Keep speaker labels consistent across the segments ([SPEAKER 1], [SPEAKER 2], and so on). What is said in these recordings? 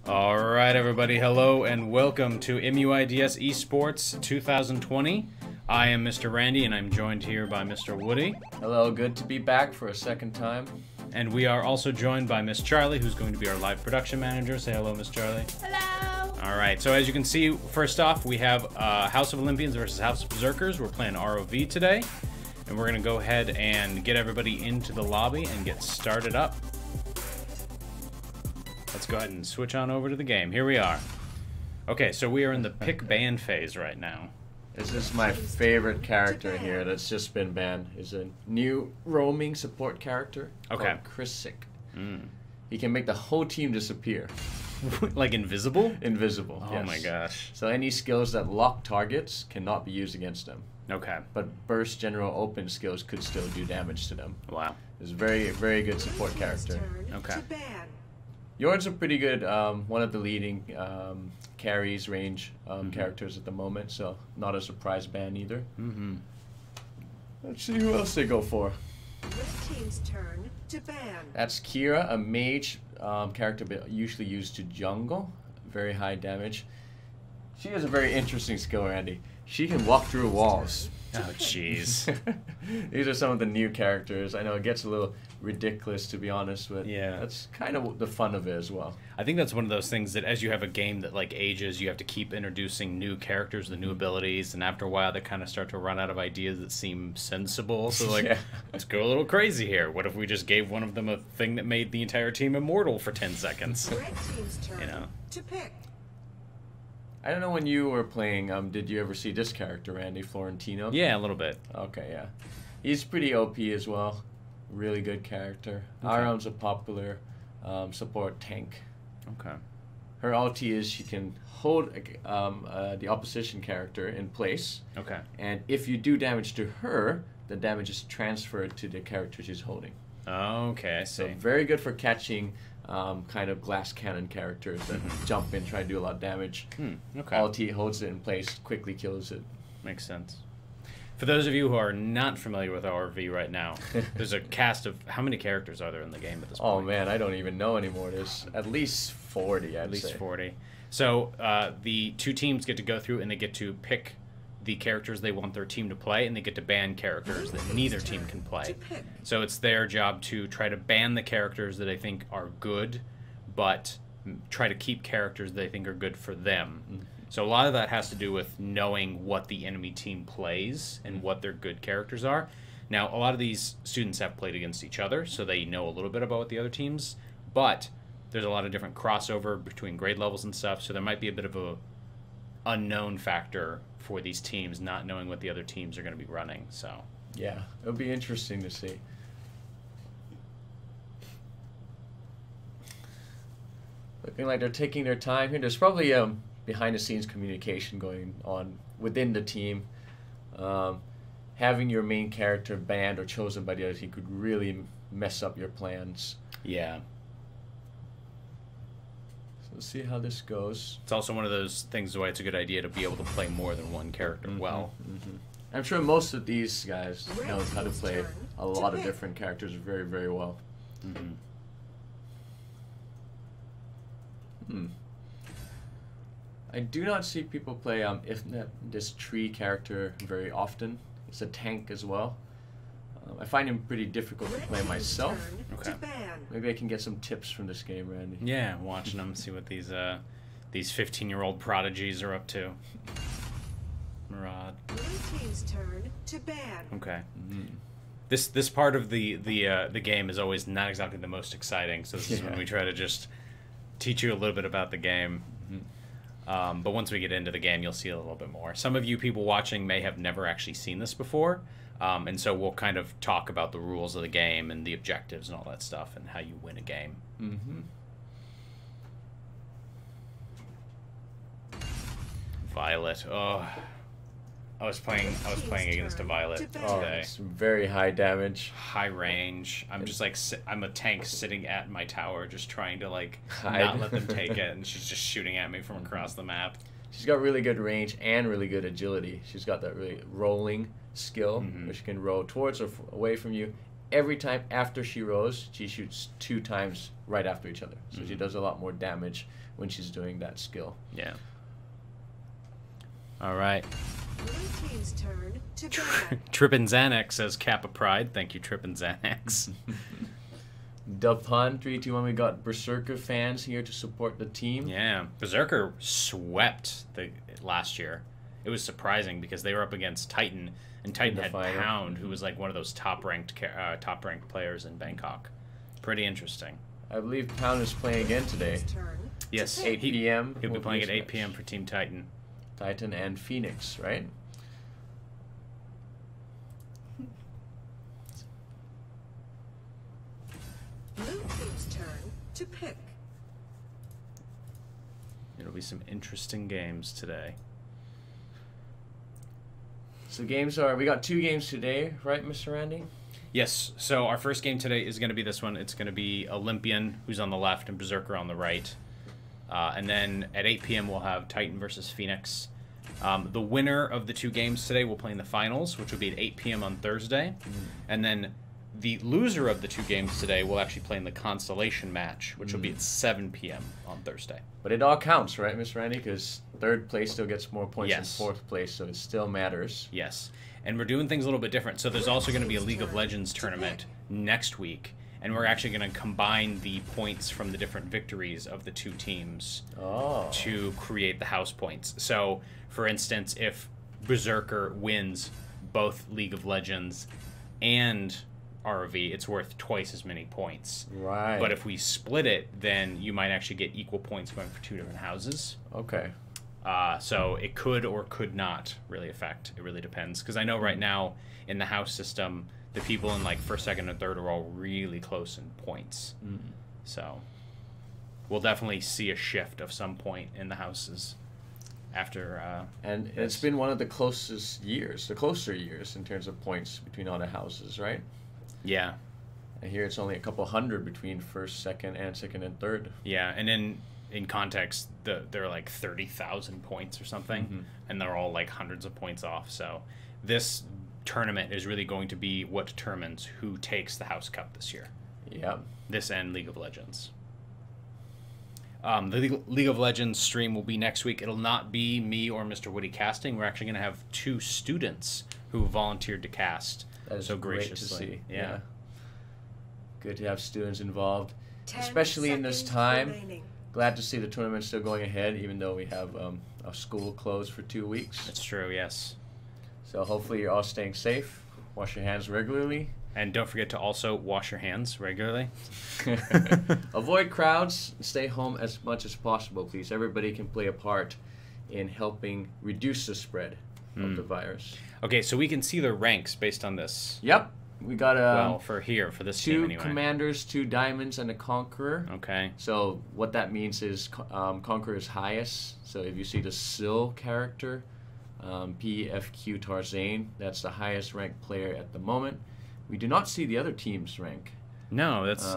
[SPEAKER 1] Alright everybody, hello and welcome to MUIDS Esports 2020. I am Mr. Randy and I'm joined here by Mr. Woody.
[SPEAKER 2] Hello, good to be back for a second time.
[SPEAKER 1] And we are also joined by Miss Charlie, who's going to be our live production manager. Say hello, Miss Charlie.
[SPEAKER 3] Hello!
[SPEAKER 1] Alright, so as you can see, first off, we have House of Olympians versus House of Berserkers. We're playing ROV today. And we're going to go ahead and get everybody into the lobby and get started up. Let's go ahead and switch on over to the game. Here we are. Okay, so we are in the pick ban phase right now.
[SPEAKER 2] This is my favorite character here that's just been banned. Is a new roaming support character called Chrissick. He can make the whole team disappear.
[SPEAKER 1] Like invisible?
[SPEAKER 2] Invisible,
[SPEAKER 1] Oh
[SPEAKER 2] yes.
[SPEAKER 1] my gosh.
[SPEAKER 2] So any skills that lock targets cannot be used against them.
[SPEAKER 1] Okay.
[SPEAKER 2] But burst general open skills could still do damage to them.
[SPEAKER 1] Wow.
[SPEAKER 2] It's a very, very good support character.
[SPEAKER 1] Okay.
[SPEAKER 2] Yorn's a pretty good, one of the leading carries range characters at the moment, so not a surprise ban either. Let's see who else they go for.
[SPEAKER 3] Team's turn to ban.
[SPEAKER 2] That's Kira, a mage character usually used to jungle. Very high damage. She has a very interesting skill, Randy. She can walk through walls.
[SPEAKER 1] Oh, jeez.
[SPEAKER 2] These are some of the new characters. I know it gets a little ridiculous, to be honest, but
[SPEAKER 1] yeah,
[SPEAKER 2] that's kind of the fun of it as well.
[SPEAKER 1] I think that's one of those things that as you have a game that like ages, you have to keep introducing new characters, the new abilities, and after a while they kind of start to run out of ideas that seem sensible. So like,
[SPEAKER 2] yeah.
[SPEAKER 1] Let's go a little crazy here. What if we just gave one of them a thing that made the entire team immortal for 10 seconds?
[SPEAKER 3] Red team's turn
[SPEAKER 1] You know?
[SPEAKER 3] to pick.
[SPEAKER 2] I don't know when you were playing, did you ever see this character, Randy Florentino?
[SPEAKER 1] Yeah, a little bit.
[SPEAKER 2] Okay, yeah. He's pretty OP as well. Really good character.
[SPEAKER 1] Okay.
[SPEAKER 2] Aram's a popular support tank.
[SPEAKER 1] Okay.
[SPEAKER 2] Her ulti is she can hold the opposition character in place.
[SPEAKER 1] Okay.
[SPEAKER 2] And if you do damage to her, the damage is transferred to the character she's holding.
[SPEAKER 1] Okay, I see.
[SPEAKER 2] So very good for catching kind of glass cannon characters that jump in, try to do a lot of damage.
[SPEAKER 1] Okay.
[SPEAKER 2] Ulti holds it in place, quickly kills it.
[SPEAKER 1] Makes sense. For those of you who are not familiar with ROV right now, there's a cast of... How many characters are there in the game at this point?
[SPEAKER 2] Oh man, I don't even know anymore. There's at least 40, I'd say.
[SPEAKER 1] At least 40. So the two teams get to go through and they get to pick the characters they want their team to play, and they get to ban characters that neither team can play. So it's their job to try to ban the characters that they think are good, but try to keep characters they think are good for them. So a lot of that has to do with knowing what the enemy team plays and what their good characters are. Now, a lot of these students have played against each other, so they know a little bit about what the other teams, but there's a lot of different crossover between grade levels and stuff, so there might be a bit of a unknown factor for these teams, not knowing what the other teams are going to be running. So
[SPEAKER 2] yeah, it'll be interesting to see. Looking like they're taking their time here. There's probably behind the scenes communication going on within the team. Having your main character banned or chosen by the other team could really mess up your plans.
[SPEAKER 1] yeah,
[SPEAKER 2] Let's see how this goes.
[SPEAKER 1] it's also one of those things why it's a good idea to be able to play more than one character well.
[SPEAKER 2] I'm sure most of these guys know how to play a lot of different characters very, very well. I do not see people play this tree character very often. It's a tank as well. I find him pretty difficult to play myself.
[SPEAKER 1] Okay.
[SPEAKER 2] Maybe I can get some tips from this game, Randy.
[SPEAKER 1] Yeah, watching them, see what these 15-year-old prodigies are up to. Murad.
[SPEAKER 3] Blue team's turn to ban.
[SPEAKER 1] Okay. This part of the game is always not exactly the most exciting, so this is when we try to just teach you a little bit about the game. But once we get into the game, you'll see a little bit more. Some of you people watching may have never actually seen this before, and so we'll kind of talk about the rules of the game and the objectives and all that stuff and how you win a game. Violet. Oh, I was playing against a Violet
[SPEAKER 2] Oh,
[SPEAKER 1] today.
[SPEAKER 2] it's very high damage.
[SPEAKER 1] High range. I'm just like I'm a tank sitting at my tower, just trying to like
[SPEAKER 2] Hide.
[SPEAKER 1] not let them take it, and she's just shooting at me from across the map.
[SPEAKER 2] She's got really good range and really good agility. She's got that really rolling skill, where she can roll towards or away from you, every time after she rolls, she shoots 2 times right after each other. So she does a lot more damage when she's doing that skill.
[SPEAKER 1] Yeah. All right.
[SPEAKER 3] Blue team's turn to ban.
[SPEAKER 1] Trippin' Xanax says Kappa Pride. Thank you, Trippin' Xanax.
[SPEAKER 2] Dubpun 321. We got Berserker fans here to support the team.
[SPEAKER 1] Yeah, Berserker swept the last year. It was surprising because they were up against Titan, and Titan had
[SPEAKER 2] final.
[SPEAKER 1] Pound, who was like one of those top-ranked players in Bangkok. Pretty interesting.
[SPEAKER 2] I believe Pound is playing again today.
[SPEAKER 3] Turn
[SPEAKER 1] Yes,
[SPEAKER 2] 8 p.m.
[SPEAKER 1] He'll be
[SPEAKER 2] will
[SPEAKER 1] playing at
[SPEAKER 2] his
[SPEAKER 1] 8
[SPEAKER 2] match.
[SPEAKER 1] p.m. for Team Titan.
[SPEAKER 2] Titan and Phoenix, right?
[SPEAKER 3] Blue team's turn to pick.
[SPEAKER 1] It'll be some interesting games today.
[SPEAKER 2] So games are, we got 2 games today, right, Mr. Randy?
[SPEAKER 1] Yes, so our first game today is going to be this one. It's going to be Olympian, who's on the left, and Berserker on the right. And then at 8 p.m. we'll have Titan versus Phoenix. The winner of the 2 games today will play in the finals, which will be at 8 p.m. on Thursday. And then the loser of the 2 games today will actually play in the Constellation match, which will be at 7 p.m. on Thursday.
[SPEAKER 2] But it all counts, right, Mr. Randy? Because 3rd place still gets more points
[SPEAKER 1] Yes.
[SPEAKER 2] than 4th place, so it still matters.
[SPEAKER 1] Yes. And we're doing things a little bit different. So there's also going to be a League of Legends tournament next week. And we're actually going to combine the points from the different victories of the 2 teams to create the house points. So, for instance, if Berserker wins both League of Legends and ROV, it's worth twice as many points.
[SPEAKER 2] Right.
[SPEAKER 1] But if we split it, then you might actually get equal points going for 2 different houses.
[SPEAKER 2] Okay.
[SPEAKER 1] So it could or could not really affect. It really depends. Because I know right now in the house system, the people in like 1st, 2nd, and 3rd are all really close in points. So we'll definitely see a shift of some point in the houses after.
[SPEAKER 2] And it's been one of the closest years, the closer years in terms of points between all the houses, right?
[SPEAKER 1] Yeah.
[SPEAKER 2] And here it's only a couple hundred between 1st, 2nd, and 2nd and 3rd.
[SPEAKER 1] Yeah. And in context, there are like 30,000 points or something, and they're all like hundreds of points off. So this tournament is really going to be what determines who takes the House Cup this year.
[SPEAKER 2] Yeah.
[SPEAKER 1] This and League of Legends. The League of Legends stream will be next week. It'll not be me or Mr. Woody casting. We're actually going to have 2 students who volunteered to cast.
[SPEAKER 2] That is
[SPEAKER 1] so
[SPEAKER 2] great to
[SPEAKER 1] graciously.
[SPEAKER 2] see.
[SPEAKER 1] Yeah.
[SPEAKER 2] Good to have students involved,
[SPEAKER 3] 10
[SPEAKER 2] especially in this
[SPEAKER 3] seconds
[SPEAKER 2] time.
[SPEAKER 3] remaining.
[SPEAKER 2] Glad to see the tournament still going ahead, even though we have a school closed for 2 weeks.
[SPEAKER 1] That's true, yes.
[SPEAKER 2] So hopefully you're all staying safe. Wash your hands regularly.
[SPEAKER 1] And don't forget to also wash your hands regularly.
[SPEAKER 2] Avoid crowds. Stay home as much as possible, please. Everybody can play a part in helping reduce the spread of the virus.
[SPEAKER 1] Okay, so we can see the ranks based on this.
[SPEAKER 2] Yep. We got
[SPEAKER 1] Well, for this team
[SPEAKER 2] 2
[SPEAKER 1] anyway.
[SPEAKER 2] commanders, 2 diamonds, and a conqueror.
[SPEAKER 1] Okay.
[SPEAKER 2] So what that means is conqueror is highest. So if you see the Sil character, PFQ Tarzane, that's the highest ranked player at the moment. We do not see the other team's rank.
[SPEAKER 1] No, that's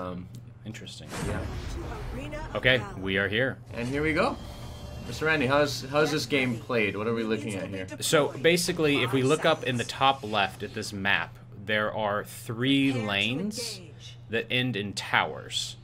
[SPEAKER 1] interesting.
[SPEAKER 2] Yeah.
[SPEAKER 3] To Arena of
[SPEAKER 1] Okay,
[SPEAKER 3] Valor.
[SPEAKER 1] we are here.
[SPEAKER 2] And here we go. Mr. Randy, how's this game played? What are we looking at here?
[SPEAKER 1] So basically, if we look up in the top left at this map, there are 3
[SPEAKER 3] Prepare to
[SPEAKER 1] lanes
[SPEAKER 3] engage.
[SPEAKER 1] that end in towers.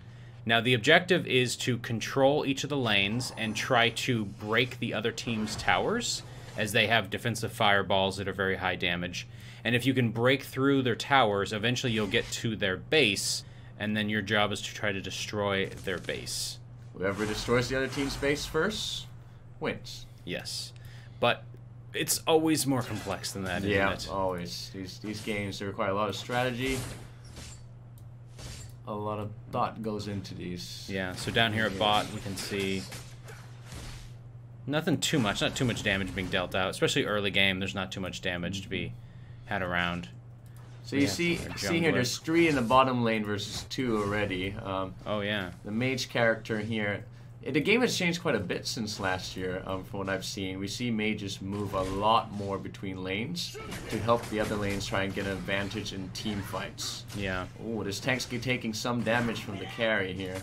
[SPEAKER 1] Now the objective is to control each of the lanes and try to break the other team's towers, as they have defensive fireballs that are very high damage. And if you can break through their towers, eventually you'll get to their base, and then your job is to try to destroy their base.
[SPEAKER 2] Whoever destroys the other team's base first wins.
[SPEAKER 1] Yes. But it's always more complex than that, isn't it?
[SPEAKER 2] Always. These games, they require a lot of strategy. A lot of thought goes into these.
[SPEAKER 1] Yeah, so down here at bot, we can see nothing too much, not too much damage being dealt out, especially early game. There's not too much damage to be had around.
[SPEAKER 2] So you see here, there's 3 in the bottom lane versus 2 already.
[SPEAKER 1] Oh yeah.
[SPEAKER 2] The mage character here, the game has changed quite a bit since last year, from what I've seen. We see mages move a lot more between lanes to help the other lanes try and get an advantage in team fights.
[SPEAKER 1] Yeah.
[SPEAKER 2] Oh, this tank's taking some damage from the carry here.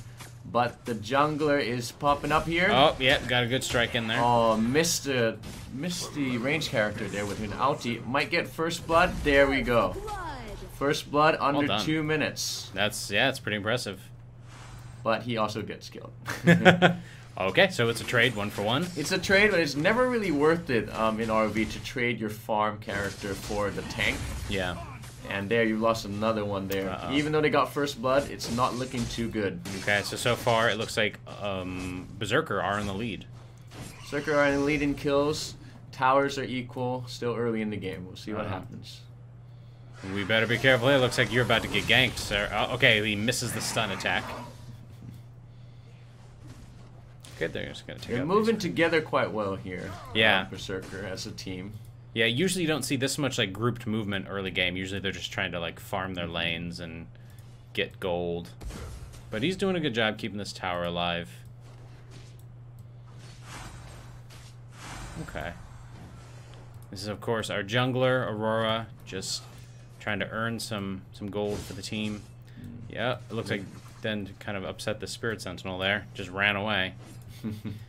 [SPEAKER 2] But the jungler is popping up here.
[SPEAKER 1] Oh, yeah, got a good strike in there.
[SPEAKER 2] Oh, missed the range character there with an ulti. Might get first blood. There we go. First blood under
[SPEAKER 1] done.
[SPEAKER 2] 2 minutes.
[SPEAKER 1] Yeah, it's pretty impressive.
[SPEAKER 2] But he also gets killed.
[SPEAKER 1] Okay, so it's a trade, 1 for 1.
[SPEAKER 2] It's a trade, but it's never really worth it in ROV to trade your farm character for the tank.
[SPEAKER 1] Yeah.
[SPEAKER 2] And there, you lost another one there. Even though they got first blood, it's not looking too good.
[SPEAKER 1] Okay, so far it looks like Berserker are in the lead.
[SPEAKER 2] Berserker are in the lead in kills. Towers are equal. Still early in the game. We'll see what happens.
[SPEAKER 1] We better be careful. It looks like you're about to get ganked, sir. Okay, he misses the stun attack. Good, they're just gonna take.
[SPEAKER 2] They're moving together quite well here.
[SPEAKER 1] Yeah.
[SPEAKER 2] Berserker as a team.
[SPEAKER 1] Yeah, usually you don't see this much like grouped movement early game. Usually they're just trying to like farm their lanes and get gold. But he's doing a good job keeping this tower alive. Okay. This is of course our jungler, Aurora, just trying to earn some gold for the team. Yeah, it looks like then kind of upset the Spirit Sentinel there. Just ran away.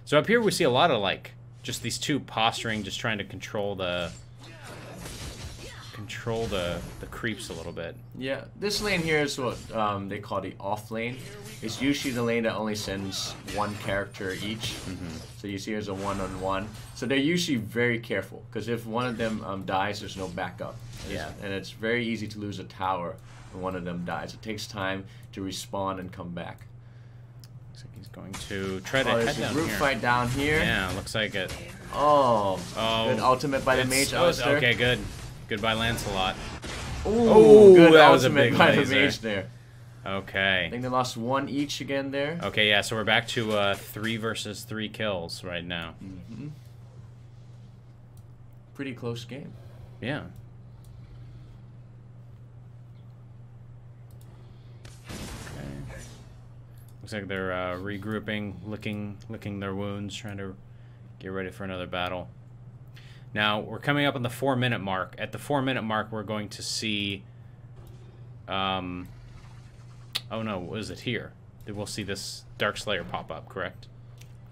[SPEAKER 1] So up here we see a lot of like just these two posturing, just trying to control the creeps a little bit.
[SPEAKER 2] Yeah, this lane here is what they call the off lane. It's usually the lane that only sends one character each. So you see there's a 1-on-1. So they're usually very careful, because if one of them dies, there's no backup.
[SPEAKER 1] Yeah.
[SPEAKER 2] And it's very easy to lose a tower when one of them dies. It takes time to respawn and come back.
[SPEAKER 1] Looks like he's going to try to head
[SPEAKER 2] There's a
[SPEAKER 1] down
[SPEAKER 2] group
[SPEAKER 1] here.
[SPEAKER 2] fight down here.
[SPEAKER 1] Yeah, looks like it.
[SPEAKER 2] Oh, good ultimate by the mage. Alistair.
[SPEAKER 1] Okay, good. Goodbye, Lancelot.
[SPEAKER 2] Ooh, good
[SPEAKER 1] that was a
[SPEAKER 2] ultimate
[SPEAKER 1] big
[SPEAKER 2] by the
[SPEAKER 1] laser.
[SPEAKER 2] mage there.
[SPEAKER 1] Okay.
[SPEAKER 2] I think they lost 1 each again there.
[SPEAKER 1] Okay, yeah, so we're back to 3 versus 3 kills right now.
[SPEAKER 2] Pretty close game.
[SPEAKER 1] Yeah. Okay. Looks like they're regrouping, licking their wounds, trying to get ready for another battle. Now, we're coming up on the 4-minute mark. At the 4-minute mark, we're going to see... oh no, what is it here? We'll see this Dark Slayer pop up, correct?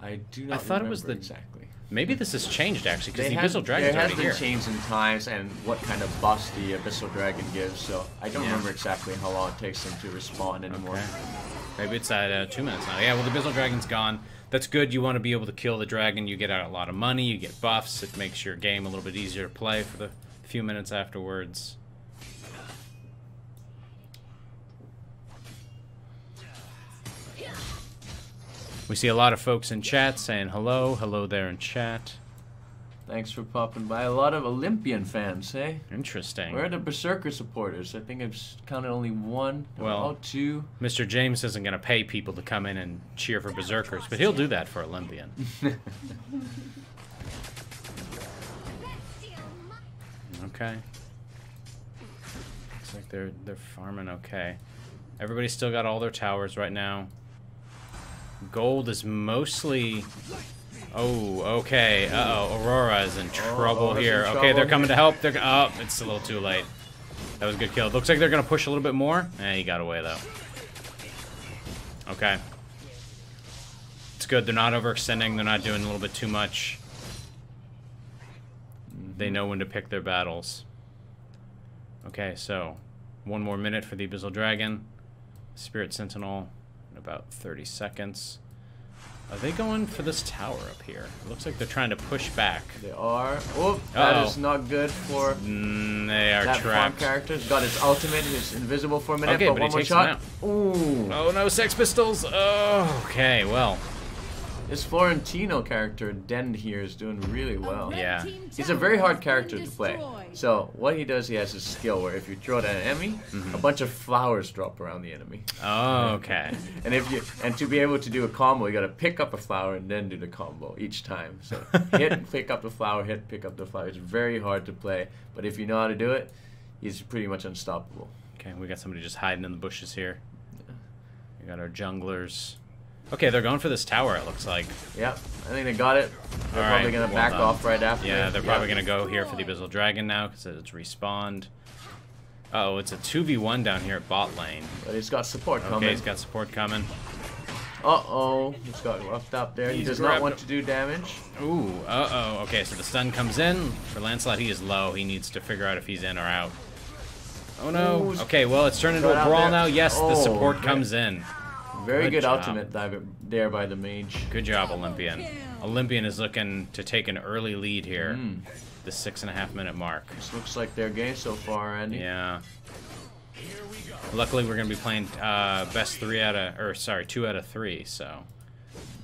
[SPEAKER 2] I do not
[SPEAKER 1] thought it was
[SPEAKER 2] remember
[SPEAKER 1] the
[SPEAKER 2] exactly.
[SPEAKER 1] Maybe this has changed actually, because the Abyssal Dragon's
[SPEAKER 2] there has
[SPEAKER 1] already
[SPEAKER 2] been
[SPEAKER 1] here.
[SPEAKER 2] changed in times and what kind of buffs the Abyssal Dragon gives, so I don't remember exactly how long it takes them to respawn anymore.
[SPEAKER 1] Okay. Maybe it's at 2 minutes now. Yeah, well, the Abyssal Dragon's gone. That's good. You want to be able to kill the dragon. You get out a lot of money. You get buffs. It makes your game a little bit easier to play for the few minutes afterwards. We see a lot of folks in chat saying hello. Hello there in chat.
[SPEAKER 2] Thanks for popping by. A lot of Olympian fans, hey?
[SPEAKER 1] Interesting.
[SPEAKER 2] Where are the Berserker supporters? I think I've counted only 1.
[SPEAKER 1] Well,
[SPEAKER 2] 2.
[SPEAKER 1] Mr. James isn't going to pay people to come in and cheer for Berserkers, but he'll do that for Olympian. Okay. Looks like they're farming okay. Everybody's still got all their towers right now. Gold is mostly... Oh, okay. Uh-oh, Aurora is in trouble here. Okay, they're coming to help. Oh, it's a little too late. That was a good kill. Looks like they're going to push a little bit more. He got away, though. Okay. It's good. They're not overextending. They're not doing a little bit too much. They know when to pick their battles. Okay, so 1 more minute for the Abyssal Dragon. Spirit Sentinel in about 30 seconds. Are they going for this tower up here? It looks like they're trying to push back.
[SPEAKER 2] They are. Oh, that is not good for
[SPEAKER 1] they are
[SPEAKER 2] that farm
[SPEAKER 1] trapped.
[SPEAKER 2] character. He's got his ultimate. He's invisible for a minute,
[SPEAKER 1] Okay,
[SPEAKER 2] but
[SPEAKER 1] but
[SPEAKER 2] one
[SPEAKER 1] he
[SPEAKER 2] more
[SPEAKER 1] takes
[SPEAKER 2] shot.
[SPEAKER 1] him
[SPEAKER 2] Ooh.
[SPEAKER 1] Oh no, Sex Pistols! Oh, okay, well.
[SPEAKER 2] This Florentino character, Dend here, is doing really well.
[SPEAKER 1] Yeah.
[SPEAKER 2] He's a very hard character to play. So what he does, he has his skill where if you throw it at an enemy, a bunch of flowers drop around the enemy.
[SPEAKER 1] Oh, okay.
[SPEAKER 2] And to be able to do a combo, you got to pick up a flower and then do the combo each time. So hit, pick up the flower, hit, pick up the flower. It's very hard to play, but if you know how to do it, he's pretty much unstoppable.
[SPEAKER 1] Okay, we got somebody just hiding in the bushes here. We got our junglers. Okay, they're going for this tower, it looks like.
[SPEAKER 2] Yep, I think they got it. They're probably going to back off right after.
[SPEAKER 1] Yeah, they're probably going to go here for the Abyssal Dragon now, because it's respawned. Uh-oh, it's a 2v1 down here at bot lane.
[SPEAKER 2] But he's got support coming.
[SPEAKER 1] Okay, he's got support coming.
[SPEAKER 2] Uh-oh, he's got roughed up there. He does not want to do damage.
[SPEAKER 1] Ooh, uh-oh. Okay, so the stun comes in. For Lancelot, he is low. He needs to figure out if he's in or out. Oh no.
[SPEAKER 2] Ooh,
[SPEAKER 1] Okay, well, it's turned into a
[SPEAKER 2] got out
[SPEAKER 1] brawl
[SPEAKER 2] there.
[SPEAKER 1] now. Yes, the
[SPEAKER 2] Oh,
[SPEAKER 1] support
[SPEAKER 2] man.
[SPEAKER 1] comes in.
[SPEAKER 2] Very good
[SPEAKER 1] job.
[SPEAKER 2] ultimate dive there by the mage.
[SPEAKER 1] Good job, Olympian. Olympian is looking to take an early lead here. The 6.5 minute mark.
[SPEAKER 2] This looks like their game so far, Andy.
[SPEAKER 1] Yeah. Luckily, we're going to be playing best 2 out of 3, so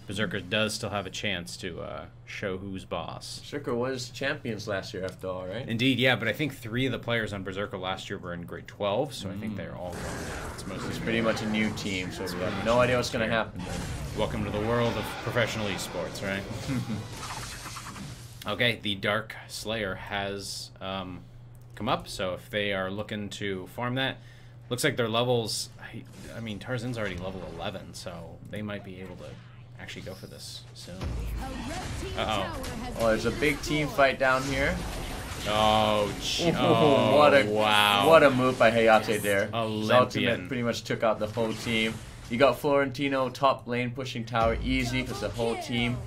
[SPEAKER 1] Berserker does still have a chance to show who's boss.
[SPEAKER 2] Berserker was champions last year after all, right?
[SPEAKER 1] Indeed, yeah, but I think 3 of the players on Berserker last year were in grade 12, so I think they're all going now. It's mostly
[SPEAKER 2] It's pretty much a new team, so we have no idea what's going to happen.
[SPEAKER 1] welcome to the world of professional esports, right? Okay, the Dark Slayer has come up, so if they are looking to farm that, looks like their levels, I mean, Tarzan's already level 11, so they might be able to actually go for this soon. Uh-oh.
[SPEAKER 2] Oh, there's a big team fight down here.
[SPEAKER 1] Oh, wow.
[SPEAKER 2] What a move by Hayate there. His
[SPEAKER 1] Olympian.
[SPEAKER 2] ultimate pretty much took out the whole team. You got Florentino top lane pushing tower easy because the whole team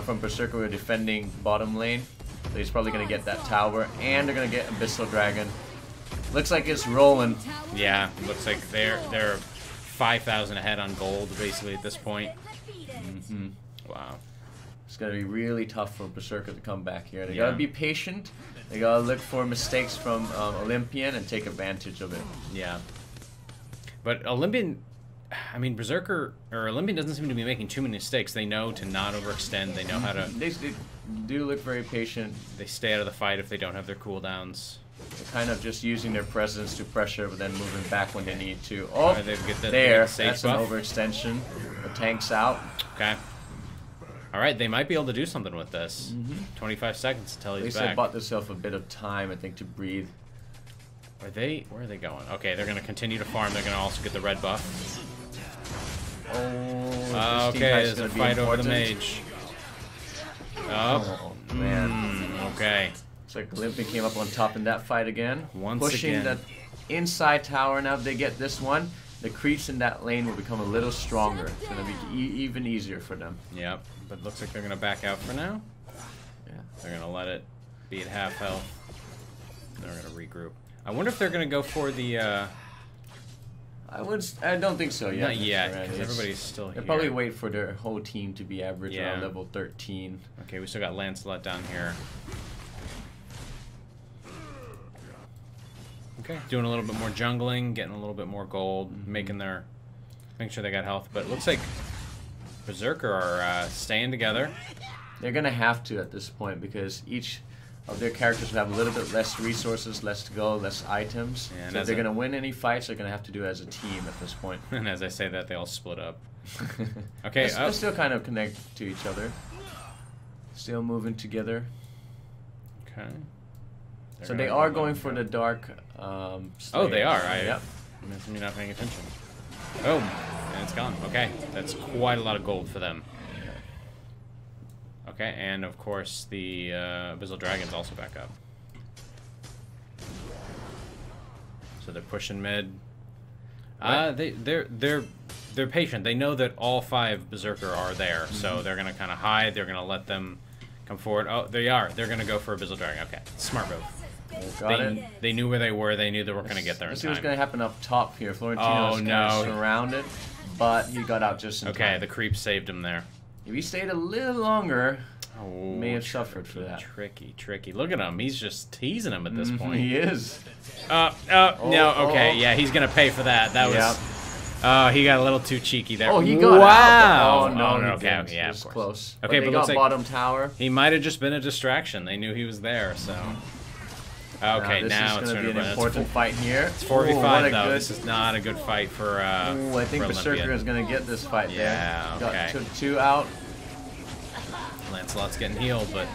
[SPEAKER 2] from Berserker were defending bottom lane. So he's probably going to get that tower, and they're going to get Abyssal Dragon. Looks like it's rolling.
[SPEAKER 1] Yeah, looks like they're 5,000 ahead on gold basically at this point. Wow.
[SPEAKER 2] It's going to be really tough for Berserker to come back here. They
[SPEAKER 1] Yeah.
[SPEAKER 2] got to be patient. They got to look for mistakes from Olympian and take advantage of it.
[SPEAKER 1] Yeah. But Olympian, I mean, Berserker, or Olympian doesn't seem to be making too many mistakes. They know to not overextend. They know how to...
[SPEAKER 2] They do look very patient.
[SPEAKER 1] They stay out of the fight if they don't have their cooldowns.
[SPEAKER 2] They're kind of just using their presence to pressure, but then moving back when they need to. Oh,
[SPEAKER 1] They get the
[SPEAKER 2] there.
[SPEAKER 1] sage
[SPEAKER 2] That's an
[SPEAKER 1] buff.
[SPEAKER 2] overextension. The tank's out.
[SPEAKER 1] Okay. All right, they might be able to do something with this. 25 seconds until
[SPEAKER 2] At
[SPEAKER 1] he's
[SPEAKER 2] least they
[SPEAKER 1] back.
[SPEAKER 2] bought themselves a bit of time, I think, to breathe.
[SPEAKER 1] Where are they going? Okay, they're going to continue to farm. They're going to also get the red buff.
[SPEAKER 2] Oh,
[SPEAKER 1] Okay, there's a fight over the mage.
[SPEAKER 2] Oh, man.
[SPEAKER 1] Okay.
[SPEAKER 2] Looks like Olympian came up on top in that fight again.
[SPEAKER 1] Once
[SPEAKER 2] Pushing
[SPEAKER 1] again.
[SPEAKER 2] the inside tower. Now if they get this one, the creeps in that lane will become a little stronger. It's going to be even easier for them.
[SPEAKER 1] Yep, but looks like they're going to back out for now.
[SPEAKER 2] Yeah.
[SPEAKER 1] They're going to let it be at half health. They're going to regroup. I wonder if they're going to go for the...
[SPEAKER 2] I don't think so yet.
[SPEAKER 1] Not yet, because everybody's still here.
[SPEAKER 2] They'll probably wait for their whole team to be average
[SPEAKER 1] Yeah.
[SPEAKER 2] around level 13.
[SPEAKER 1] Okay, we still got Lancelot down here. Okay, doing a little bit more jungling, getting a little bit more gold, making sure they got health. But it looks like Berserker are staying together.
[SPEAKER 2] They're going to have to at this point because each of their characters will have a little bit less resources, less to go, less items.
[SPEAKER 1] Yeah, and
[SPEAKER 2] so if
[SPEAKER 1] as
[SPEAKER 2] they're
[SPEAKER 1] a-
[SPEAKER 2] going to win any fights, they're going to have to do it as a team at this point.
[SPEAKER 1] And as I say that, they all split up. Okay,
[SPEAKER 2] They're still kind of connected to each other. Still moving together.
[SPEAKER 1] Okay.
[SPEAKER 2] So they are going for the dark.
[SPEAKER 1] Oh, they are.
[SPEAKER 2] Yep.
[SPEAKER 1] I'm not paying attention. Oh, and it's gone. Okay, that's quite a lot of gold for them. Okay, and of course the Abyssal Dragon's also back up. So they're pushing mid. They're patient. They know that all 5 Berserker are there, so they're gonna kind of hide. They're gonna let them come forward. Oh, they are. They're gonna go for Abyssal Dragon. Okay, smart move.
[SPEAKER 2] Got it.
[SPEAKER 1] They knew where they were. They knew they weren't gonna get there in
[SPEAKER 2] Let's see what's
[SPEAKER 1] time.
[SPEAKER 2] going to happen up top here. Florentino's kind of surrounded, but he got out just in time.
[SPEAKER 1] Okay, the creep saved him there.
[SPEAKER 2] If he stayed a little longer,
[SPEAKER 1] Oh,
[SPEAKER 2] may have suffered for that.
[SPEAKER 1] Tricky. Look at him. He's just teasing him at this point.
[SPEAKER 2] He is.
[SPEAKER 1] No, okay, yeah, he's gonna pay for that. That was, he got a little too cheeky there.
[SPEAKER 2] Oh, he got
[SPEAKER 1] wow.
[SPEAKER 2] out. Oh, no, he
[SPEAKER 1] okay,
[SPEAKER 2] didn't.
[SPEAKER 1] yeah,
[SPEAKER 2] It was
[SPEAKER 1] of course.
[SPEAKER 2] close.
[SPEAKER 1] Okay,
[SPEAKER 2] but they
[SPEAKER 1] but
[SPEAKER 2] got
[SPEAKER 1] looks like
[SPEAKER 2] bottom tower.
[SPEAKER 1] he might have just been a distraction. They knew he was there, so. Okay,
[SPEAKER 2] this
[SPEAKER 1] now
[SPEAKER 2] is
[SPEAKER 1] it's
[SPEAKER 2] going to be an
[SPEAKER 1] it's
[SPEAKER 2] important fight here.
[SPEAKER 1] It's 4v5 though.
[SPEAKER 2] Good...
[SPEAKER 1] This is not a good fight for.
[SPEAKER 2] Ooh, I think
[SPEAKER 1] for
[SPEAKER 2] Berserker
[SPEAKER 1] Olympian.
[SPEAKER 2] is going to get this fight
[SPEAKER 1] Yeah,
[SPEAKER 2] there.
[SPEAKER 1] okay.
[SPEAKER 2] Took 2 out.
[SPEAKER 1] Lancelot's getting healed, but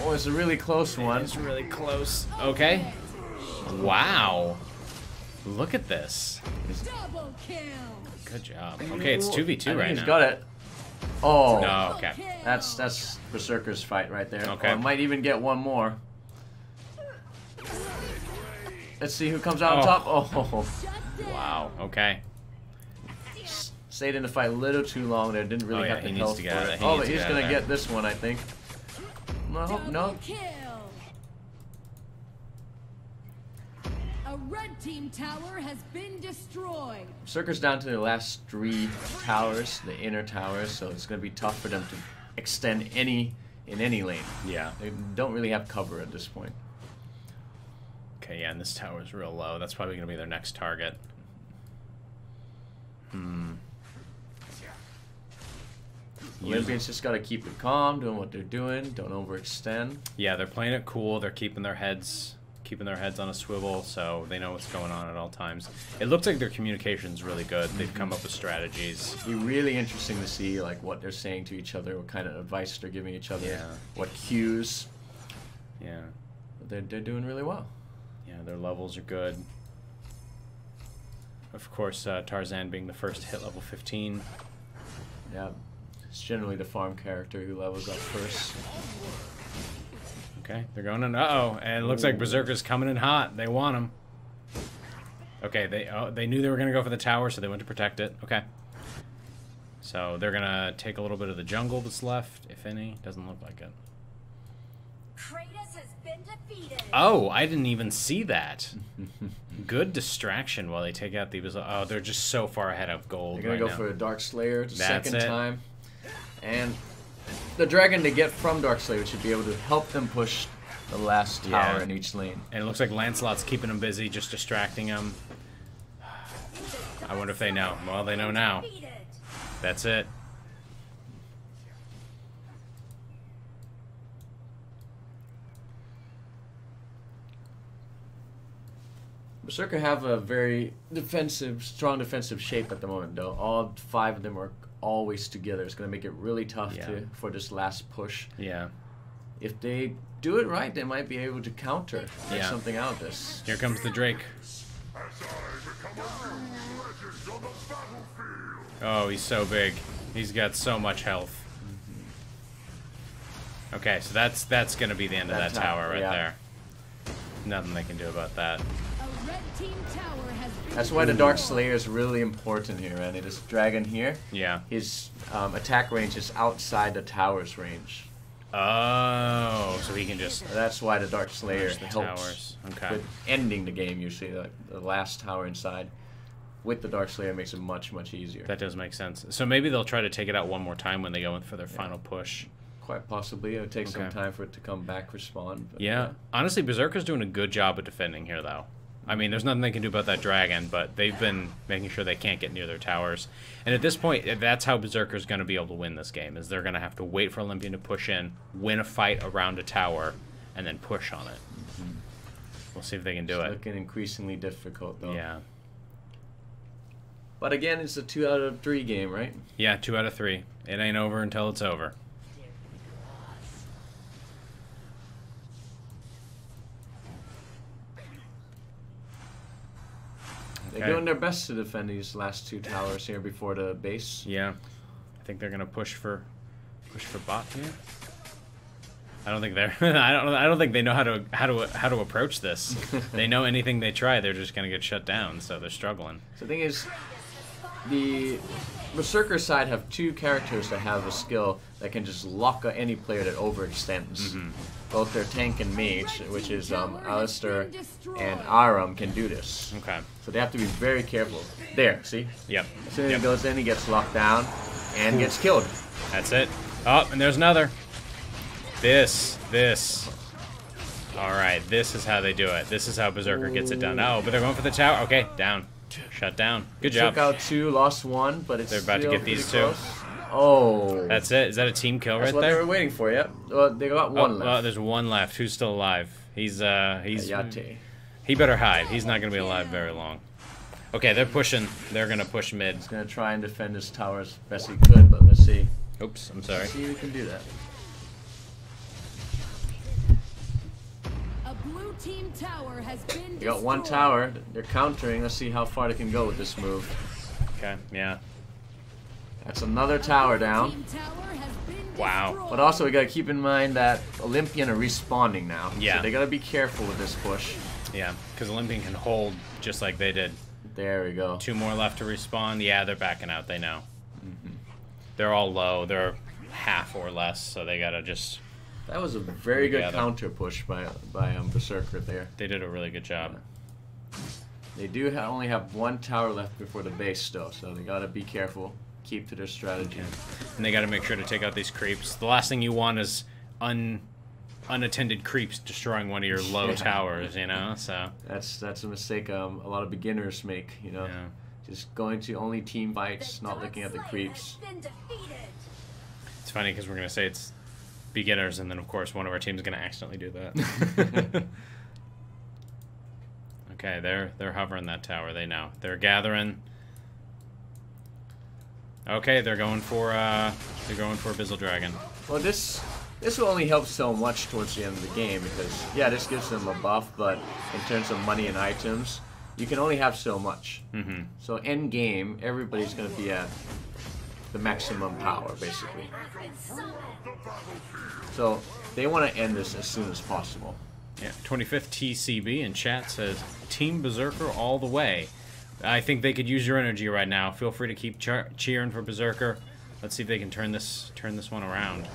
[SPEAKER 2] Oh, it's a really close one.
[SPEAKER 1] it's really close. Okay. Wow. Look at this.
[SPEAKER 4] Double kill.
[SPEAKER 1] Good job. Okay, it's 2v2 right
[SPEAKER 2] He's
[SPEAKER 1] now.
[SPEAKER 2] got it. Oh,
[SPEAKER 1] No, okay.
[SPEAKER 2] that's Berserker's fight right there.
[SPEAKER 1] Okay.
[SPEAKER 2] Oh, might even get one more. Let's see who comes out on top. Oh,
[SPEAKER 1] Wow. Okay.
[SPEAKER 2] stayed in the fight a little too long there. Didn't really
[SPEAKER 1] Oh, yeah,
[SPEAKER 2] have the
[SPEAKER 1] he needs
[SPEAKER 2] health
[SPEAKER 1] to
[SPEAKER 2] for
[SPEAKER 1] get out of
[SPEAKER 2] it.
[SPEAKER 1] there. He
[SPEAKER 2] Oh,
[SPEAKER 1] needs
[SPEAKER 2] but
[SPEAKER 1] to
[SPEAKER 2] he's
[SPEAKER 1] get out of
[SPEAKER 2] gonna
[SPEAKER 1] there.
[SPEAKER 2] get this one, I think. No,
[SPEAKER 4] Double
[SPEAKER 2] no.
[SPEAKER 4] kill. A red team tower has been destroyed.
[SPEAKER 2] Berserker's down to their last 3 towers, the inner towers, so it's going to be tough for them to extend in any lane.
[SPEAKER 1] Yeah.
[SPEAKER 2] They don't really have cover at this point.
[SPEAKER 1] Okay, yeah, and this tower is real low. That's probably going to be their next target.
[SPEAKER 2] Olympians just got to keep it calm, doing what they're doing, don't overextend.
[SPEAKER 1] Yeah, they're playing it cool. They're keeping their heads on a swivel, so they know what's going on at all times. It looks like their communication's really good. They've come up with strategies.
[SPEAKER 2] It'd be really interesting to see like what they're saying to each other, what kind of advice they're giving each other, what cues.
[SPEAKER 1] Yeah.
[SPEAKER 2] But they're doing really well.
[SPEAKER 1] Yeah, their levels are good. Of course, Tarzan being the first to hit level 15.
[SPEAKER 2] Yeah, it's generally the farm character who levels up first.
[SPEAKER 1] Okay, they're going in. Uh-oh, and it looks like Berserker's coming in hot. They want him. Okay, they knew they were going to go for the tower, so they went to protect it. Okay. So they're going to take a little bit of the jungle that's left, if any. Doesn't look like it.
[SPEAKER 4] Kratos has been defeated.
[SPEAKER 1] Oh, I didn't even see that. Good distraction while they take out the... Oh, they're just so far ahead of gold.
[SPEAKER 2] They're going to go
[SPEAKER 1] now.
[SPEAKER 2] for a Dark Slayer the
[SPEAKER 1] That's
[SPEAKER 2] second
[SPEAKER 1] it.
[SPEAKER 2] time. And the dragon they get from Dark Slayer should be able to help them push the last tower in each lane.
[SPEAKER 1] And it looks like Lancelot's keeping them busy, just distracting them. I wonder if they know. Well, they know now. That's it.
[SPEAKER 2] Berserker have a very strong defensive shape at the moment, though. All 5 of them are always together. It's going to make it really tough for this last push.
[SPEAKER 1] Yeah.
[SPEAKER 2] If they do it right, they might be able to counter something out of this.
[SPEAKER 1] Here comes the Drake. Oh, he's so big. He's got so much health. Okay, so that's going to be the end of that tower right there. Nothing they can do about that.
[SPEAKER 4] Red team tower has been
[SPEAKER 2] That's why the Dark Slayer is really important here, Randy. This dragon here, his attack range is outside the tower's range.
[SPEAKER 1] Oh, so he can just...
[SPEAKER 2] That's why the Dark Slayer
[SPEAKER 1] the
[SPEAKER 2] helps
[SPEAKER 1] towers. Okay.
[SPEAKER 2] with ending the game, usually. The last tower inside. With the Dark Slayer, it makes it much, much easier.
[SPEAKER 1] That does make sense. So maybe they'll try to take it out one more time when they go in for their final push.
[SPEAKER 2] Quite possibly. It would take some time for it to come back, respawn. But,
[SPEAKER 1] yeah. Honestly, Berserker's doing a good job of defending here, though. I mean, there's nothing they can do about that dragon, but they've been making sure they can't get near their towers. And at this point, that's how Berserker's going to be able to win this game, is they're going to have to wait for Olympian to push in, win a fight around a tower, and then push on it. We'll see if they can do it.
[SPEAKER 2] It's looking increasingly difficult, though.
[SPEAKER 1] Yeah.
[SPEAKER 2] But again, it's a 2 out of 3 game, right?
[SPEAKER 1] Yeah, 2 out of 3. It ain't over until it's over.
[SPEAKER 2] They're doing their best to defend these last 2 towers here before the base.
[SPEAKER 1] Yeah. I think they're gonna push for bot here. I don't think they're I don't think they know how to approach this. They know anything they try, they're just gonna get shut down, so they're struggling.
[SPEAKER 2] So the thing is, the Berserker side have 2 characters that have a skill that can just lock any player that overextends. Both their tank and mage, which is Alistair and Aram, can do this.
[SPEAKER 1] Okay.
[SPEAKER 2] So they have to be very careful. There, see?
[SPEAKER 1] Yep.
[SPEAKER 2] As soon as he goes in, he gets locked down and gets killed.
[SPEAKER 1] That's it. Oh, and there's another. This. Alright, this is how they do it. This is how Berserker gets it done. Oh, but they're going for the tower. Okay, down. Shut down. Good job.
[SPEAKER 2] Took out 2, lost 1, but it's
[SPEAKER 1] They're about to get these 2.
[SPEAKER 2] Close. Oh.
[SPEAKER 1] That's it. Is that a team kill
[SPEAKER 2] That's
[SPEAKER 1] right
[SPEAKER 2] what
[SPEAKER 1] there?
[SPEAKER 2] they were waiting for, yeah. Well, they got 1 left.
[SPEAKER 1] Well, there's 1 left. Who's still alive? He's
[SPEAKER 2] Ayate.
[SPEAKER 1] He better hide. He's not going to be alive very long. Okay, they're pushing. They're going to push mid.
[SPEAKER 2] He's going to try and defend his tower as best he could, but let's see.
[SPEAKER 1] Oops, I'm sorry.
[SPEAKER 2] Let's see if we can do that.
[SPEAKER 4] a blue team tower has been
[SPEAKER 2] They got 1
[SPEAKER 4] destroyed.
[SPEAKER 2] tower. They're countering. Let's see how far they can go with this move.
[SPEAKER 1] Okay, yeah.
[SPEAKER 2] That's another tower down.
[SPEAKER 4] Team tower has been
[SPEAKER 1] Wow.
[SPEAKER 4] destroyed.
[SPEAKER 2] But also, we got to keep in mind that Olympian are respawning now.
[SPEAKER 1] Yeah.
[SPEAKER 2] So they got to be careful with this push.
[SPEAKER 1] Yeah, because Olympian can hold just like they did.
[SPEAKER 2] There we go.
[SPEAKER 1] 2 more left to respawn. Yeah, they're backing out. They know. They're all low. They're half or less, so they got to just...
[SPEAKER 2] That was a very good
[SPEAKER 1] Together.
[SPEAKER 2] counter push by Berserker there.
[SPEAKER 1] They did a really good job.
[SPEAKER 2] They do only have one tower left before the base, though, so they gotta be careful. Keep to their strategy.
[SPEAKER 1] And they gotta make sure to take out these creeps. The last thing you want is unattended creeps destroying one of your low towers, you know. So
[SPEAKER 2] that's a mistake a lot of beginners make, you know.
[SPEAKER 1] Yeah.
[SPEAKER 2] Just going to only team fights, not looking at the creeps.
[SPEAKER 1] It's funny because we're gonna say it's beginners, and then of course one of our teams is gonna accidentally do that. Okay, they're hovering that tower. They know they're gathering. Okay, they're going for Bizzle Dragon.
[SPEAKER 2] Well, this will only help so much towards the end of the game because yeah, this gives them a buff, but in terms of money and items, you can only have so much.
[SPEAKER 1] Mm-hmm.
[SPEAKER 2] So end game, everybody's gonna be at the maximum power basically. So they want to end this as soon as possible.
[SPEAKER 1] Yeah, 25th TCB in chat says Team Berserker all the way. I think they could use your energy right now. Feel free to keep cheering for Berserker. Let's see if they can turn this one around.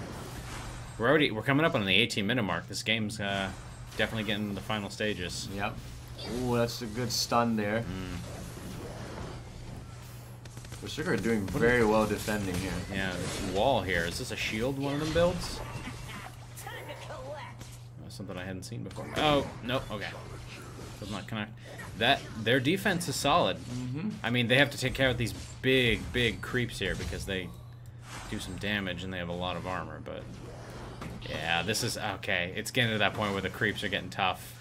[SPEAKER 1] We're coming up on the 18-minute mark. This game's definitely getting to the final stages.
[SPEAKER 2] Yep. Ooh, that's a good stun there. Berserker doing very well defending here.
[SPEAKER 1] Yeah, this wall here. Is this a shield one of them builds? Something I hadn't seen before. Oh, no, okay. Does not connect. Their defense is solid. I mean, they have to take care of these big creeps here because they do some damage and they have a lot of armor, but yeah, this is okay. It's getting to that point where the creeps are getting tough.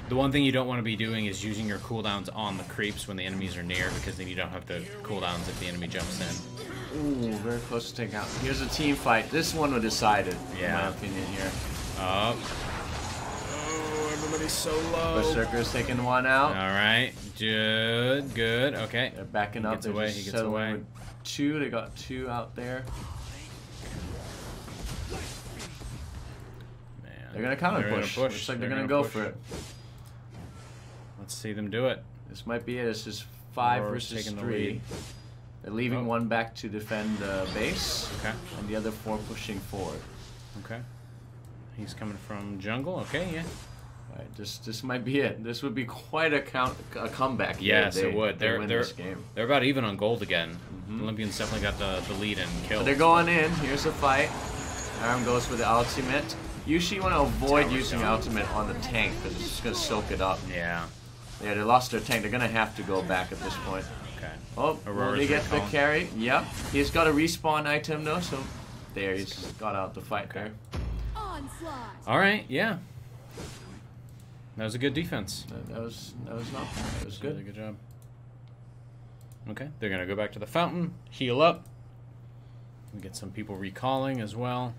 [SPEAKER 1] The one thing you don't want to be doing is using your cooldowns on the creeps when the enemies are near, because then you don't have the cooldowns if the enemy jumps in.
[SPEAKER 2] Ooh, very close to taking out. Here's a team fight. This one was decided, in my opinion, here.
[SPEAKER 1] Up. Oh, everybody's so low.
[SPEAKER 2] Berserker's taking one out.
[SPEAKER 1] Alright, good, okay.
[SPEAKER 2] They're backing up.
[SPEAKER 1] He gets away.
[SPEAKER 2] With two, they got two out there.
[SPEAKER 1] Man,
[SPEAKER 2] they're gonna counter push. Looks like they're gonna go for it.
[SPEAKER 1] Let's see them do it.
[SPEAKER 2] This might be it. This is 5 versus 3. They're leaving one back to defend the base, and the other 4 pushing forward.
[SPEAKER 1] Okay. He's coming from jungle. Okay, yeah.
[SPEAKER 2] All right, this might be it. This would be quite a comeback.
[SPEAKER 1] Yes, it would.
[SPEAKER 2] They're this game.
[SPEAKER 1] They're about even on gold again. Olympians definitely got the lead and kill.
[SPEAKER 2] So they're going in. Here's the fight. Aram goes for the ultimate. Usually you want to avoid using ultimate on the tank because it's just going to soak it up.
[SPEAKER 1] Yeah.
[SPEAKER 2] Yeah, they lost their tank. They're going to have to go back at this point.
[SPEAKER 1] Okay.
[SPEAKER 2] Oh, will they get the carry? Yep. He's got a respawn item though, so there, he's got out the fight there.
[SPEAKER 1] Alright, yeah. That was a good defense.
[SPEAKER 2] That was not bad. That was good.
[SPEAKER 1] Really good job. Okay, they're going to go back to the fountain, heal up. We get some people recalling as well.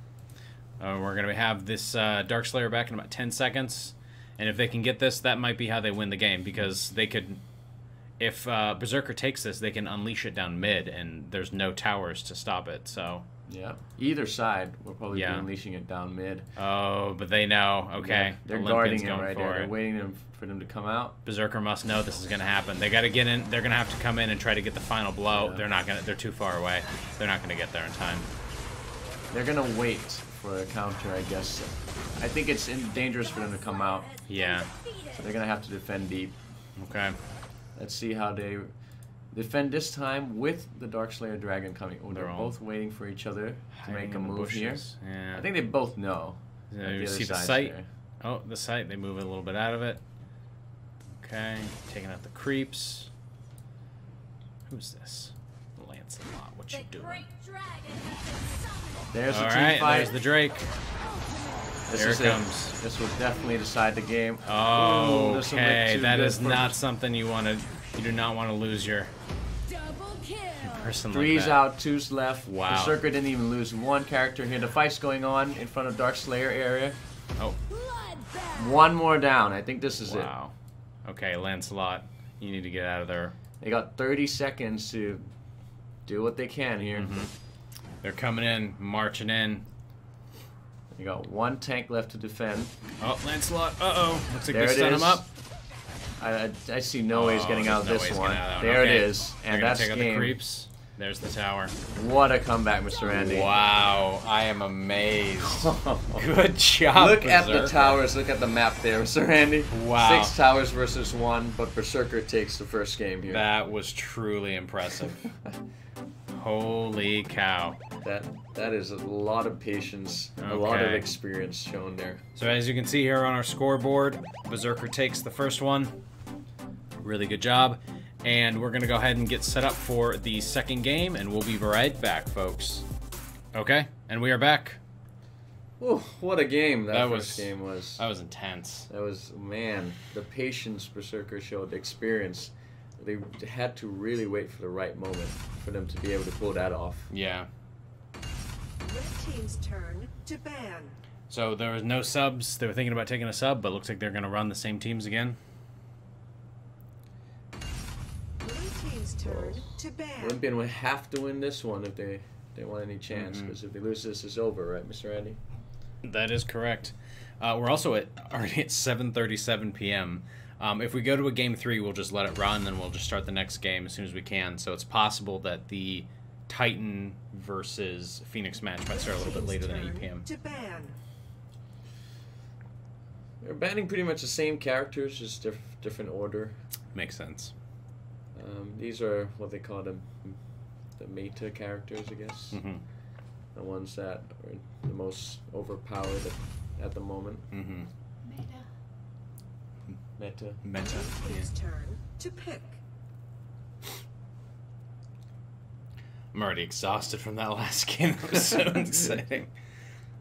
[SPEAKER 1] We're going to have this Dark Slayer back in about 10 seconds. And if they can get this, that might be how they win the game, because they could... If Berserker takes this, they can unleash it down mid, and there's no towers to stop it, so...
[SPEAKER 2] Yeah. Either side will probably be unleashing it down mid.
[SPEAKER 1] Oh, but they know. Okay.
[SPEAKER 2] Yeah, they're guarding it right there. They're waiting for them to come out.
[SPEAKER 1] Berserker must know this is going to happen. They got to get in. They're going to have to come in and try to get the final blow.
[SPEAKER 2] Yeah.
[SPEAKER 1] They're not going to. They're too far away. They're not going to get there in time.
[SPEAKER 2] They're going to wait for a counter, I guess. I think it's dangerous for them to come out.
[SPEAKER 1] Yeah.
[SPEAKER 2] So they're going to have to defend deep.
[SPEAKER 1] Okay.
[SPEAKER 2] Let's see how they defend this time with the Dark Slayer Dragon coming. Oh, they're both waiting for each other to make a move here.
[SPEAKER 1] Yeah.
[SPEAKER 2] I think they both know.
[SPEAKER 1] You see the site? There. Oh, the site. They move a little bit out of it. Okay. Taking out the creeps. Who's this? Lancelot. What you doing?
[SPEAKER 2] There's the team fight.
[SPEAKER 1] There's the Drake.
[SPEAKER 2] Here it comes. This will definitely decide the game.
[SPEAKER 1] Oh, okay. That is not something you want to... You do not want to lose your person like that.
[SPEAKER 2] 3's out, 2's left.
[SPEAKER 1] Wow.
[SPEAKER 2] Berserker didn't even lose one character here. The fight's going on in front of Dark Slayer area.
[SPEAKER 1] Oh.
[SPEAKER 2] One more down. I think this is it.
[SPEAKER 1] Wow. Okay, Lancelot, you need to get out of there.
[SPEAKER 2] They got 30 seconds to do what they can here.
[SPEAKER 1] They're coming in, marching in.
[SPEAKER 2] You got one tank left to defend.
[SPEAKER 1] Oh, Lancelot. Uh-oh. Looks like they stun him up.
[SPEAKER 2] I see no way he's getting out of this one. There it is. And that's
[SPEAKER 1] take out
[SPEAKER 2] game.
[SPEAKER 1] the creeps. There's the tower.
[SPEAKER 2] What a comeback, Mr. Randy.
[SPEAKER 1] Wow, I am amazed. Good job,
[SPEAKER 2] Look at the
[SPEAKER 1] Berserker.
[SPEAKER 2] towers. Look at the map there, Mr. Randy.
[SPEAKER 1] Wow.
[SPEAKER 2] 6 towers versus 1, but Berserker takes the first game here.
[SPEAKER 1] That was truly impressive. Holy cow.
[SPEAKER 2] That is a lot of patience, a lot of
[SPEAKER 1] Okay.
[SPEAKER 2] experience shown there.
[SPEAKER 1] So as you can see here on our scoreboard, Berserker takes the first one. Really good job. And we're going to go ahead and get set up for the second game, and we'll be right back, folks. Okay, and we are back.
[SPEAKER 2] Ooh, what a game that
[SPEAKER 1] was
[SPEAKER 2] first game was.
[SPEAKER 1] That was intense.
[SPEAKER 2] That was, man, the patience Berserker showed, the experience. They had to really wait for the right moment for them to be able to pull that off.
[SPEAKER 1] Yeah.
[SPEAKER 3] Red team's turn to ban.
[SPEAKER 1] So there was no subs. They were thinking about taking a sub, but looks like they're going to run the same teams again.
[SPEAKER 3] Blue team's turn to ban.
[SPEAKER 2] Olympian would have to win this one if they want any chance,
[SPEAKER 1] Mm-hmm.
[SPEAKER 2] because if they lose this, it's over, right, Mr. Andy?
[SPEAKER 1] That is correct. We're also already at 7:37 p.m. If we go to a game 3, we'll just let it run, then we'll just start the next game as soon as we can. So it's possible that the Titan versus Phoenix match might start a little bit later than 8 p.m.
[SPEAKER 3] To ban.
[SPEAKER 2] They're banning pretty much the same characters, just different order.
[SPEAKER 1] Makes sense.
[SPEAKER 2] These are what they call the meta characters, I guess.
[SPEAKER 1] Mm-hmm.
[SPEAKER 2] The ones that are the most overpowered at the moment.
[SPEAKER 1] Mm-hmm.
[SPEAKER 2] Meta.
[SPEAKER 1] Meta.
[SPEAKER 3] Blue team's turn to pick.
[SPEAKER 1] I'm already exhausted from that last game. That was so exciting.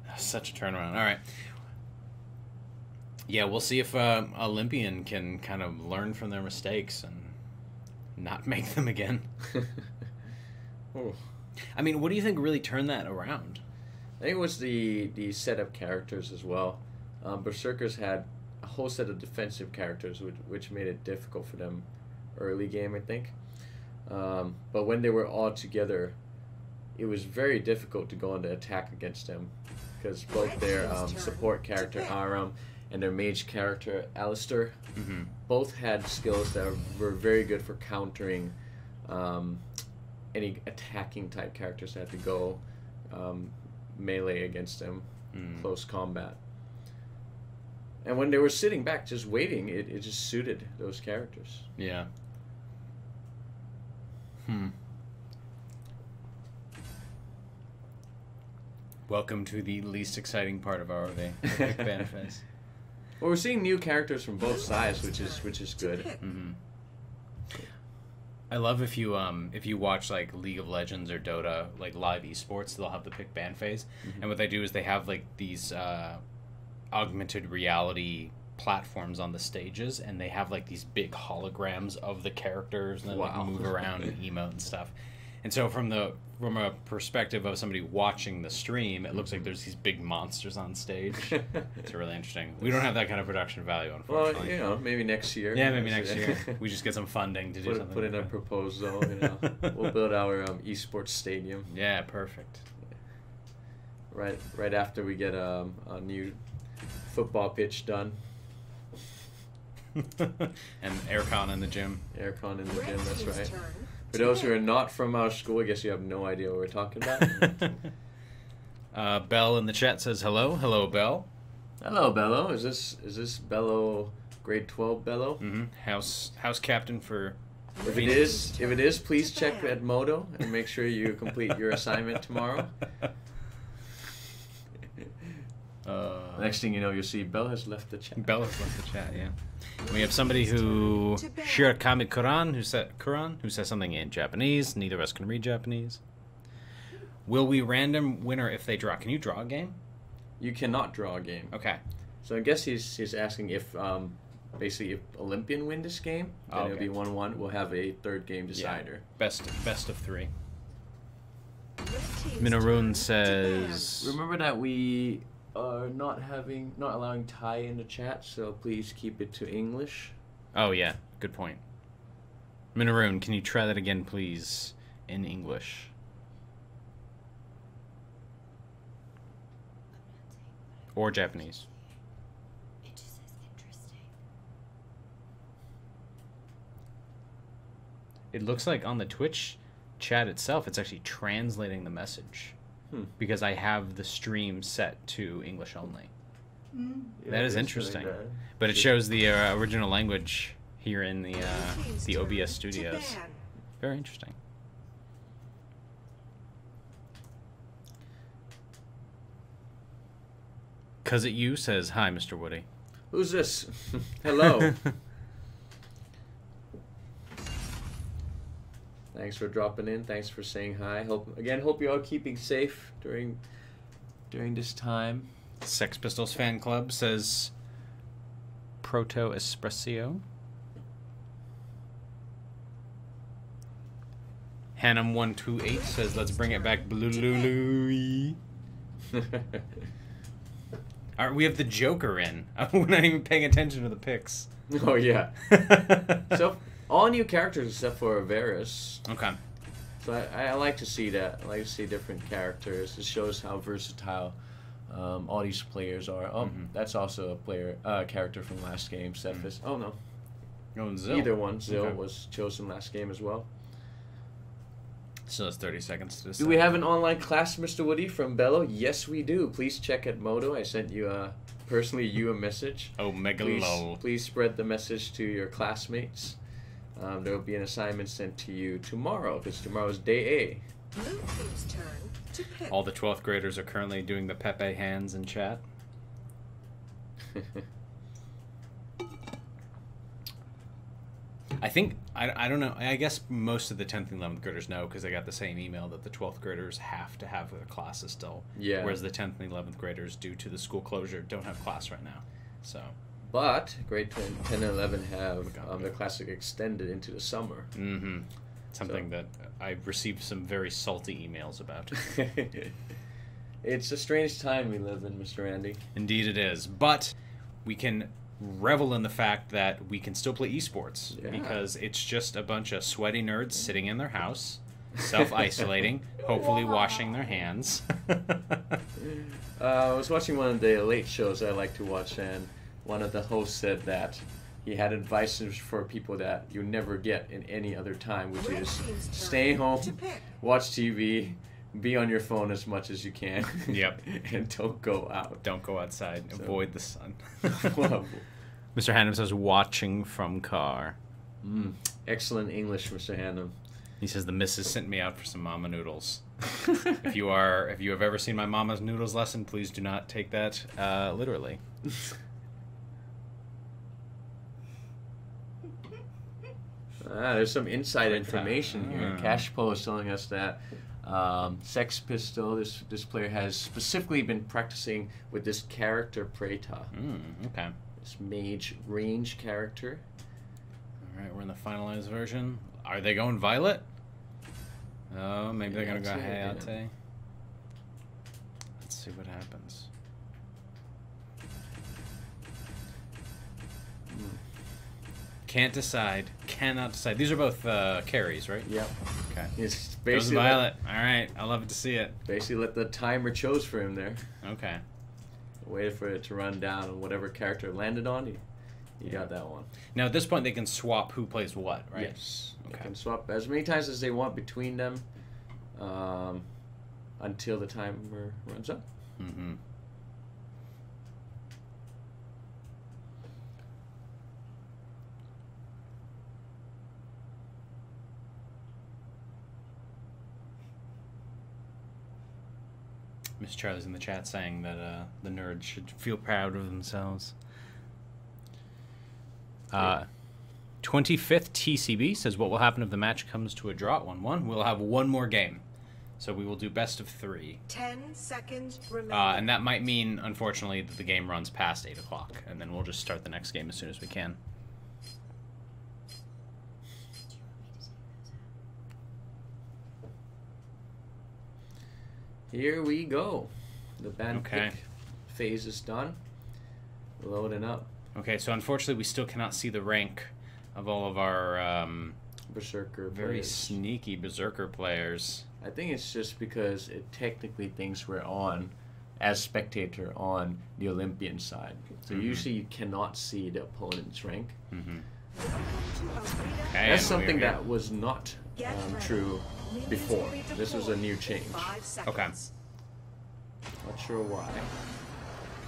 [SPEAKER 1] That was such a turnaround. All right. Yeah, we'll see if Olympian can kind of learn from their mistakes and not make them again.
[SPEAKER 2] Oh.
[SPEAKER 1] I mean, what do you think really turned that around?
[SPEAKER 2] I think it was the set of characters as well. Berserkers had a whole set of defensive characters, which made it difficult for them early game, I think. But when they were all together, it was very difficult to go into attack against them, because both their support character Aram and their mage character Alistair both had skills that were very good for countering any attacking type characters that had to go melee against them, close combat. And when they were sitting back just waiting, it just suited those characters.
[SPEAKER 1] Yeah. Welcome to the least exciting part of ROV, the Big Band Phase.
[SPEAKER 2] Well, we're seeing new characters from both sides, which is good.
[SPEAKER 1] I love if you watch like League of Legends or Dota, like live esports, they'll have the pick ban phase, and what they do is they have like these augmented reality platforms on the stages, and they have like these big holograms of the characters, and they like move around and emote and stuff. And so from a perspective of somebody watching the stream, it looks like there's these big monsters on stage. It's really interesting. We don't have that kind of production value, unfortunately.
[SPEAKER 2] Well, maybe next year.
[SPEAKER 1] Yeah, maybe next year. We just get some funding to do something.
[SPEAKER 2] Put in a proposal, We'll build our esports stadium.
[SPEAKER 1] Yeah, perfect.
[SPEAKER 2] Right after we get a new football pitch done.
[SPEAKER 1] And aircon in the gym.
[SPEAKER 2] Aircon in the
[SPEAKER 3] Red
[SPEAKER 2] gym, that's
[SPEAKER 3] team's
[SPEAKER 2] right.
[SPEAKER 3] turn
[SPEAKER 2] For
[SPEAKER 3] to
[SPEAKER 2] those who
[SPEAKER 3] pick.
[SPEAKER 2] are not from our school, I guess you have no idea what we're talking about.
[SPEAKER 1] Belle in the chat says hello. Hello, Belle.
[SPEAKER 2] Hello, Bello. Is this Bello grade 12 Bello?
[SPEAKER 1] House captain for
[SPEAKER 2] If it is, please check Edmodo and make sure you complete your assignment tomorrow. Next thing you know, you'll see Belle has left the chat.
[SPEAKER 1] Belle has left the chat. Yeah. We have somebody who Shirakami Kuran who says something in Japanese. Neither of us can read Japanese. Will we random winner if they draw? Can you draw a game?
[SPEAKER 2] You cannot draw a game.
[SPEAKER 1] Okay.
[SPEAKER 2] So I guess he's asking if basically if Olympian win this game, then it'll be 1-1. We'll have a third game decider.
[SPEAKER 1] Best of 3.
[SPEAKER 3] Red team's
[SPEAKER 1] Minoruun
[SPEAKER 3] turn to
[SPEAKER 1] says.
[SPEAKER 2] Remember that we are not allowing Thai in the chat, so please keep it to English.
[SPEAKER 1] Oh yeah, good point. Minoruun, can you try that again, please, in English? Or Japanese.
[SPEAKER 4] It just says interesting.
[SPEAKER 1] It looks like on the Twitch chat itself, it's actually translating the message because I have the stream set to English only.
[SPEAKER 2] Yeah,
[SPEAKER 1] That is interesting. But it shows the original language here in the OBS studios. Very interesting. Cuz it you says, "Hi, Mr. Woody."
[SPEAKER 2] Who's this? Hello. Thanks for dropping in. Thanks for saying hi. Hope you're all keeping safe during this time.
[SPEAKER 1] Sex Pistols fan club says Proto Espresso. Hannum128 says, "Let's bring it back, blue." Alright, we have the Joker in. We're not even paying attention to the pics.
[SPEAKER 2] Oh yeah. So all new characters except for Varus.
[SPEAKER 1] Okay.
[SPEAKER 2] So I like to see that. I like to see different characters. It shows how versatile all these players are. Oh, that's also a player character from last game. Cephas. Oh no.
[SPEAKER 1] Oh, and Zill.
[SPEAKER 2] Either one. Zill
[SPEAKER 1] Okay.
[SPEAKER 2] was chosen last game as well.
[SPEAKER 1] Still has 30 seconds to decide.
[SPEAKER 2] Do we have an online class, Mr. Woody, from Bello? Yes, we do. Please check at Modo. I sent you personally a message.
[SPEAKER 1] Oh, Megalo.
[SPEAKER 2] Please spread the message to your classmates. There will be an assignment sent to you tomorrow, because tomorrow's day
[SPEAKER 3] Blue team's turn to pick.
[SPEAKER 1] All the 12th graders are currently doing the Pepe hands in chat.
[SPEAKER 2] A.
[SPEAKER 1] I think, I don't know, I guess most of the 10th and 11th graders know because I got the same email that the 12th graders have to have their classes still.
[SPEAKER 2] Yeah.
[SPEAKER 1] Whereas the 10th and 11th graders, due to the school closure, don't have class right now. So.
[SPEAKER 2] But grade 10 and 11 have their classic extended into the summer.
[SPEAKER 1] Mm-hmm. Something that I've received some very salty emails about.
[SPEAKER 2] It's a strange time we live in, Mr. Andy.
[SPEAKER 1] Indeed it is. But we can revel in the fact that we can still play esports because it's just a bunch of sweaty nerds sitting in their house, self-isolating, hopefully washing their hands.
[SPEAKER 2] I was watching one of the late shows I like to watch, and one of the hosts said that he had advice for people that you never get in any other time, which is stay home, watch TV, be on your phone as much as you can.
[SPEAKER 1] Yep.
[SPEAKER 2] And don't go out.
[SPEAKER 1] Don't go outside. Avoid the sun.
[SPEAKER 2] Well,
[SPEAKER 1] Mr. Hannum says, watching from car.
[SPEAKER 2] excellent English, Mr. Hannum.
[SPEAKER 1] He says, the missus sent me out for some mama noodles. If you have ever seen my mama's noodles lesson, please do not take that literally.
[SPEAKER 2] There's some inside information here. Cashpo is telling us that Sex Pistol, this player has specifically been practicing with this character Preta.
[SPEAKER 1] Okay.
[SPEAKER 2] This mage range character.
[SPEAKER 1] Alright, we're in the finalized version. Are they going Violet? Oh, maybe they're going to go Hayate. Let's see what happens. Can't decide. Cannot decide. These are both carries, right?
[SPEAKER 2] Yep.
[SPEAKER 1] Okay.
[SPEAKER 2] It's
[SPEAKER 1] Goes
[SPEAKER 2] basically
[SPEAKER 1] Violet. Alright, I love it to see it.
[SPEAKER 2] basically let the timer chose for him there.
[SPEAKER 1] Okay.
[SPEAKER 2] Waited for it to run down, and whatever character it landed on, you got that one.
[SPEAKER 1] Now, at this point, they can swap who plays what, right?
[SPEAKER 2] Yes.
[SPEAKER 1] Okay.
[SPEAKER 2] They can swap as many times as they want between them until the timer runs up.
[SPEAKER 1] Mm-hmm. Miss Charlie's in the chat saying that the nerds should feel proud of themselves. 25th TCB says, what will happen if the match comes to a draw at 1-1? We'll have one more game. So we will do best of 3.
[SPEAKER 3] 10 seconds remaining.
[SPEAKER 1] And that might mean, unfortunately, that the game runs past 8 o'clock. And then we'll just start the next game as soon as we can.
[SPEAKER 2] Here we go. The band pick phase is done. Loading up.
[SPEAKER 1] Okay, so unfortunately we still cannot see the rank of all of our
[SPEAKER 2] Berserker
[SPEAKER 1] very
[SPEAKER 2] players.
[SPEAKER 1] sneaky Berserker players.
[SPEAKER 2] I think it's just because it technically thinks we're on, as spectator, on the Olympian side. So usually you cannot see the opponent's rank.
[SPEAKER 1] Okay,
[SPEAKER 2] That's something that was not true before. This was a new change.
[SPEAKER 3] 5 seconds.
[SPEAKER 2] Not sure why.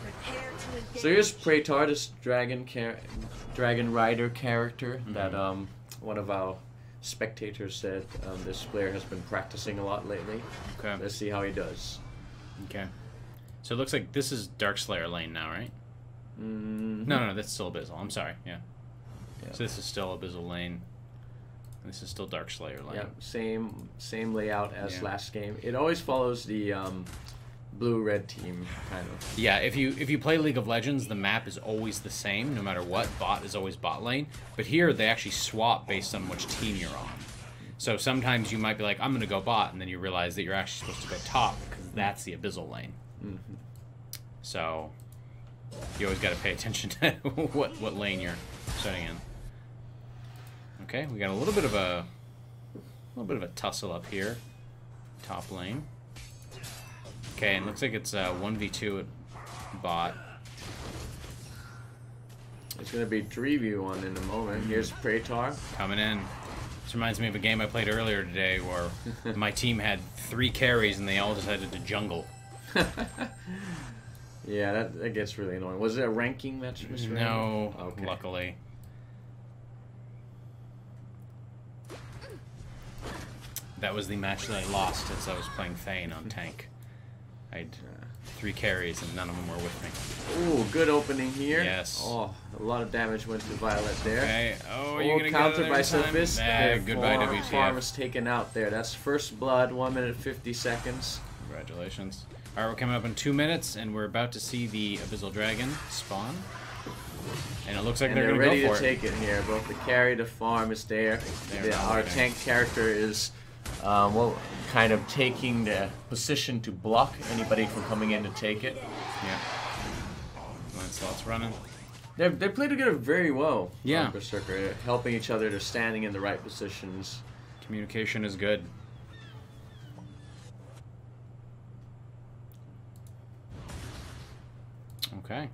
[SPEAKER 3] Prepare to engage.
[SPEAKER 2] So here's Praetor, this dragon rider character that one of our spectators said this player has been practicing a lot lately.
[SPEAKER 1] Okay.
[SPEAKER 2] Let's see how he does.
[SPEAKER 1] Okay. So it looks like this is Dark Slayer lane now, right? No, that's still Abyssal. I'm sorry. Yeah. So this is still Abyssal lane. And this is still Dark Slayer lane.
[SPEAKER 2] Yeah, same layout as last game. It always follows the blue-red team, kind of.
[SPEAKER 1] Yeah, if you play League of Legends, the map is always the same, no matter what. Bot is always bot lane. But here, they actually swap based on which team you're on. So sometimes you might be like, I'm going to go bot, and then you realize that you're actually supposed to go top, because that's the Abyssal lane. So you always got to pay attention to what lane you're setting in. Okay, we got a little bit of a tussle up here, top lane. Okay, and it looks like it's 1v2 at bot.
[SPEAKER 2] It's going to be 3v1 in a moment. Here's Praetor.
[SPEAKER 1] Coming in. This reminds me of a game I played earlier today where my team had 3 carries and they all decided to jungle.
[SPEAKER 2] Yeah, that gets really annoying. Was it a ranking match, Mr.
[SPEAKER 1] No,
[SPEAKER 2] okay.
[SPEAKER 1] Luckily. That was the match that I lost as I was playing Thane on tank. I had 3 carries and none of them were with me.
[SPEAKER 2] Ooh, good opening here.
[SPEAKER 1] Yes.
[SPEAKER 2] Oh, a lot of damage went to Violet there.
[SPEAKER 1] Okay. Oh, you're gonna
[SPEAKER 2] counter
[SPEAKER 1] get it
[SPEAKER 2] by
[SPEAKER 1] every time?
[SPEAKER 2] Sophist.
[SPEAKER 1] Ah, goodbye, WTF.
[SPEAKER 2] Farm is taken out there. That's first blood, 1 minute 50 seconds.
[SPEAKER 1] Congratulations. All right, we're coming up in 2 minutes, and we're about to see the Abyssal Dragon spawn. And it looks like they're going to
[SPEAKER 2] ready
[SPEAKER 1] go
[SPEAKER 2] to
[SPEAKER 1] for
[SPEAKER 2] take it here. Both the carry, the farm is there. Our tank character is well, kind of taking the position to block anybody from coming in to take it.
[SPEAKER 1] Yeah. Lancelot's running.
[SPEAKER 2] They play together very well.
[SPEAKER 1] Yeah.
[SPEAKER 2] Berserker, helping each other. They're standing in the right positions.
[SPEAKER 1] Communication is good. Okay.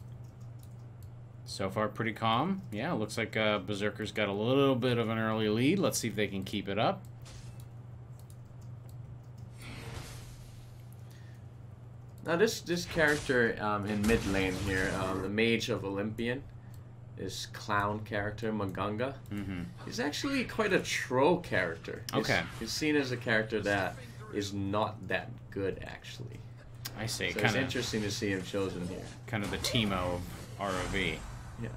[SPEAKER 1] So far, pretty calm. Yeah, looks like Berserker's got a little bit of an early lead. Let's see if they can keep it up.
[SPEAKER 2] Now this character in mid lane here, the Mage of Olympian, this clown character Maganga, he's actually quite a troll character. He's seen as a character that is not that good actually.
[SPEAKER 1] I see.
[SPEAKER 2] So it's interesting to see him chosen here.
[SPEAKER 1] Kind of the Teemo of ROV.
[SPEAKER 2] Yeah.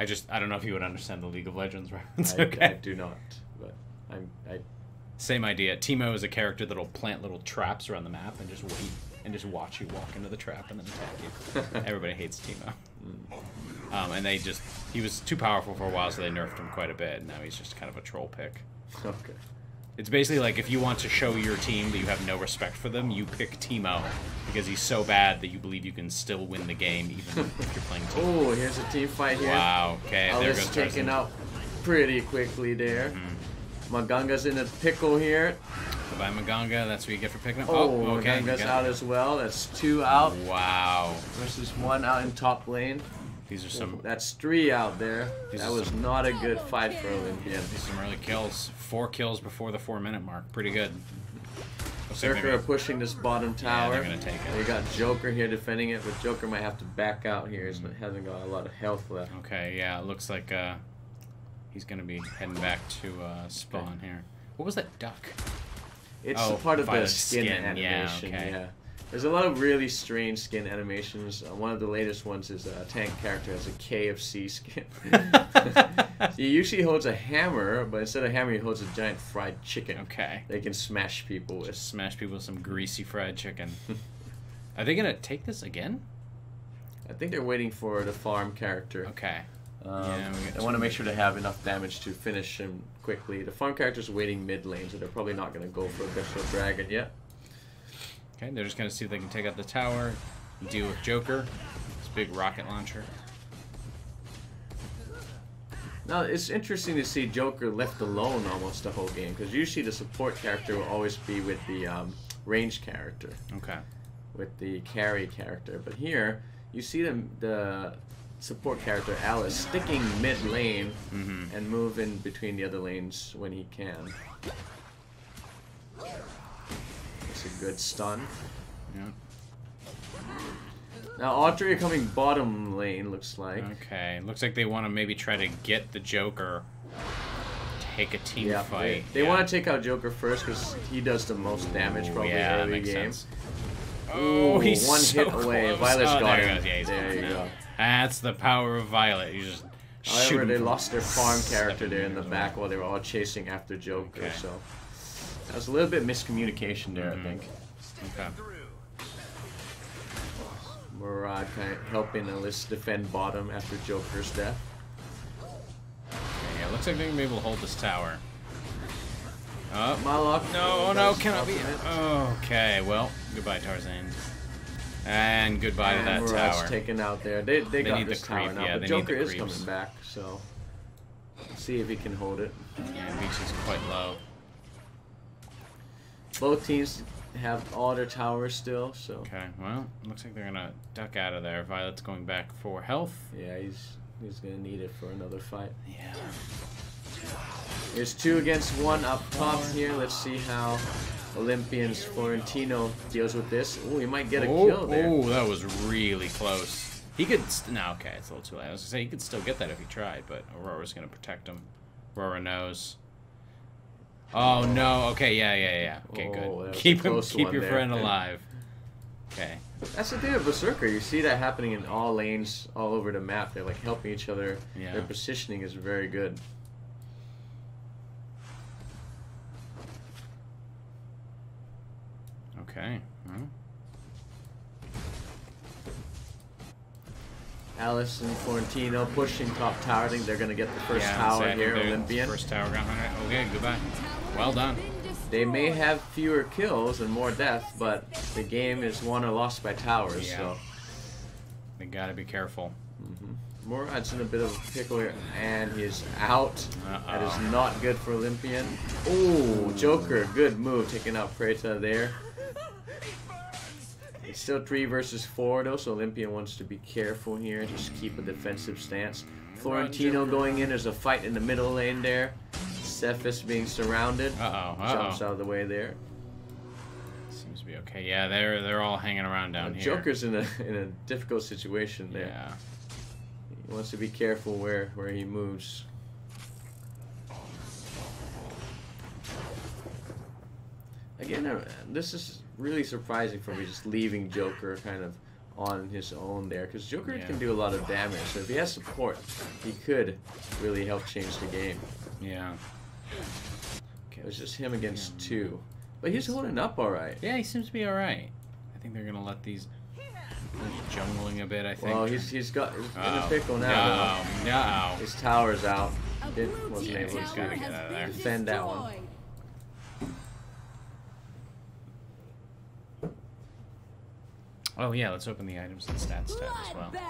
[SPEAKER 1] I don't know if you would understand the League of Legends reference.
[SPEAKER 2] I do not, but
[SPEAKER 1] Same idea. Teemo is a character that'll plant little traps around the map and just wait and just watch you walk into the trap and then attack you. Everybody hates Teemo. And he was too powerful for a while, so they nerfed him quite a bit. Now he's just kind of a troll pick.
[SPEAKER 2] Okay.
[SPEAKER 1] It's basically like if you want to show your team that you have no respect for them, you pick Teemo because he's so bad that you believe you can still win the game even if you're playing Teemo.
[SPEAKER 2] Oh, here's a team fight here.
[SPEAKER 1] Wow, okay, there goes Tarzan.
[SPEAKER 2] Taken out pretty quickly there. Maganga's in a pickle here.
[SPEAKER 1] Goodbye, Maganga. That's what you get for picking up.
[SPEAKER 2] Oh,
[SPEAKER 1] okay.
[SPEAKER 2] Maganga's out as well. That's 2 out.
[SPEAKER 1] Wow.
[SPEAKER 2] Versus 1 out in top lane.
[SPEAKER 1] These are some.
[SPEAKER 2] That's 3 out there. That was not a good fight for Olympian.
[SPEAKER 1] Some early kills. 4 kills before the 4-minute mark. Pretty good.
[SPEAKER 2] Berserker are pushing this bottom tower.
[SPEAKER 1] Yeah, they're gonna take it.
[SPEAKER 2] They got Joker here defending it, but Joker might have to back out here. He hasn't got a lot of health left.
[SPEAKER 1] Okay, yeah, it looks like he's gonna be heading back to spawn here. What was that duck?
[SPEAKER 2] It's part of the skin animation. Yeah. There's a lot of really strange skin animations. One of the latest ones is a tank character has a KFC skin. He usually holds a hammer, but instead of hammer, he holds a giant fried chicken.
[SPEAKER 1] Okay.
[SPEAKER 2] They can smash people with.
[SPEAKER 1] Smash people with some greasy fried chicken. Are they gonna take this again?
[SPEAKER 2] I think they're waiting for the farm character.
[SPEAKER 1] Okay.
[SPEAKER 2] I want to make sure they have enough damage to finish him quickly. The farm character's waiting mid lane, so they're probably not going to go for Abyssal Dragon yet.
[SPEAKER 1] Okay, they're just going to see if they can take out the tower, deal with Joker, this big rocket launcher.
[SPEAKER 2] Now, it's interesting to see Joker left alone almost the whole game, because usually the support character will always be with the range character.
[SPEAKER 1] Okay.
[SPEAKER 2] With the carry character. But here, you see the support character Alice sticking mid lane and moving between the other lanes when he can. Good stun.
[SPEAKER 1] Yeah.
[SPEAKER 2] Now Audrey coming bottom lane, looks like.
[SPEAKER 1] Okay, looks like they want to maybe try to get the Joker, take a team fight.
[SPEAKER 2] They want to take out Joker first because he does the most damage probably early game.
[SPEAKER 1] Sense. Oh, he's
[SPEAKER 2] one
[SPEAKER 1] so
[SPEAKER 2] hit away.
[SPEAKER 1] close.
[SPEAKER 2] Violet's got
[SPEAKER 1] there
[SPEAKER 2] him.
[SPEAKER 1] He goes. Yeah,
[SPEAKER 2] there you
[SPEAKER 1] no.
[SPEAKER 2] go.
[SPEAKER 1] That's the power of Violet. You just shoot
[SPEAKER 2] However, they
[SPEAKER 1] him
[SPEAKER 2] lost their farm character there in the
[SPEAKER 1] meters
[SPEAKER 2] back while they were all chasing after Joker.
[SPEAKER 1] Okay.
[SPEAKER 2] So that was a little bit miscommunication there, I think.
[SPEAKER 1] Okay.
[SPEAKER 2] Murad kind of helping Alyssa defend bottom after Joker's death.
[SPEAKER 1] Okay, yeah, looks like they're gonna be able to hold this tower. Oh,
[SPEAKER 2] Malok.
[SPEAKER 1] no, no, cannot be. Okay, well, goodbye, Tarzan. And goodbye to that
[SPEAKER 2] Murad's
[SPEAKER 1] tower.
[SPEAKER 2] taken out there. They got
[SPEAKER 1] need
[SPEAKER 2] this
[SPEAKER 1] the
[SPEAKER 2] tower
[SPEAKER 1] creep,
[SPEAKER 2] now,
[SPEAKER 1] yeah,
[SPEAKER 2] but
[SPEAKER 1] they
[SPEAKER 2] Joker
[SPEAKER 1] need the
[SPEAKER 2] is
[SPEAKER 1] creeps.
[SPEAKER 2] coming back, so see if he can hold it.
[SPEAKER 1] Yeah, VC's quite low.
[SPEAKER 2] Both teams have all their towers still, so
[SPEAKER 1] Okay, well, looks like they're gonna duck out of there. Violet's going back for health.
[SPEAKER 2] yeah, he's gonna need it for another fight.
[SPEAKER 1] Yeah.
[SPEAKER 2] There's 2 against 1 up top here. Let's see how Olympian's Florentino deals with this. Oh, he might get a kill there.
[SPEAKER 1] Oh, that was really close. He could. No, okay, it's a little too late. I was gonna say he could still get that if he tried, but Aurora's gonna protect him. Aurora knows. Oh no. Okay, yeah. Okay,
[SPEAKER 2] Oh, that
[SPEAKER 1] good.
[SPEAKER 2] was
[SPEAKER 1] Keep
[SPEAKER 2] a
[SPEAKER 1] him.
[SPEAKER 2] close
[SPEAKER 1] Keep
[SPEAKER 2] one
[SPEAKER 1] your
[SPEAKER 2] there.
[SPEAKER 1] friend alive. Okay.
[SPEAKER 2] That's the thing with Berserker. You see that happening in all lanes all over the map. They're like helping each other.
[SPEAKER 1] Yeah.
[SPEAKER 2] Their positioning is very good.
[SPEAKER 1] Okay. Well,
[SPEAKER 2] Alice and Florentino pushing top tower. I think they're going to get the first tower
[SPEAKER 1] I think
[SPEAKER 2] here,
[SPEAKER 1] they're-
[SPEAKER 2] Olympian.
[SPEAKER 1] First tower got 100. Okay, goodbye. Well done.
[SPEAKER 2] They may have fewer kills and more deaths, but the game is won or lost by towers.
[SPEAKER 1] Yeah.
[SPEAKER 2] So
[SPEAKER 1] They gotta be careful.
[SPEAKER 2] Murad's in a bit of a pickle here, and he's out. That is not good for Olympian. Oh, Joker, good move, taking out Preta there. It's still 3 versus 4 though, so Olympian wants to be careful here, just keep a defensive stance. Florentino going in, there's a fight in the middle lane there. Cephas being surrounded. Jumps out of the way there.
[SPEAKER 1] Seems to be okay. Yeah, they're all hanging around down here.
[SPEAKER 2] Joker's in a difficult situation there.
[SPEAKER 1] Yeah.
[SPEAKER 2] He wants to be careful where he moves. Again, this is really surprising for me, just leaving Joker kind of on his own there, because Joker can do a lot of damage. So if he has support, he could really help change the game.
[SPEAKER 1] Yeah.
[SPEAKER 2] It's just him against 2, but he's holding up all right.
[SPEAKER 1] Yeah, he seems to be all right. I think they're gonna let these jungling a bit. I think.
[SPEAKER 2] Well, he's in a pickle now.
[SPEAKER 1] No.
[SPEAKER 2] His tower's out.
[SPEAKER 4] A
[SPEAKER 2] Wasn't
[SPEAKER 4] blue team
[SPEAKER 2] able to
[SPEAKER 4] tower
[SPEAKER 1] get out of
[SPEAKER 4] has
[SPEAKER 1] there.
[SPEAKER 4] been
[SPEAKER 2] Defend that one.
[SPEAKER 4] destroyed.
[SPEAKER 1] Oh yeah, let's open the items and stats tab as well.
[SPEAKER 4] Bloodbath.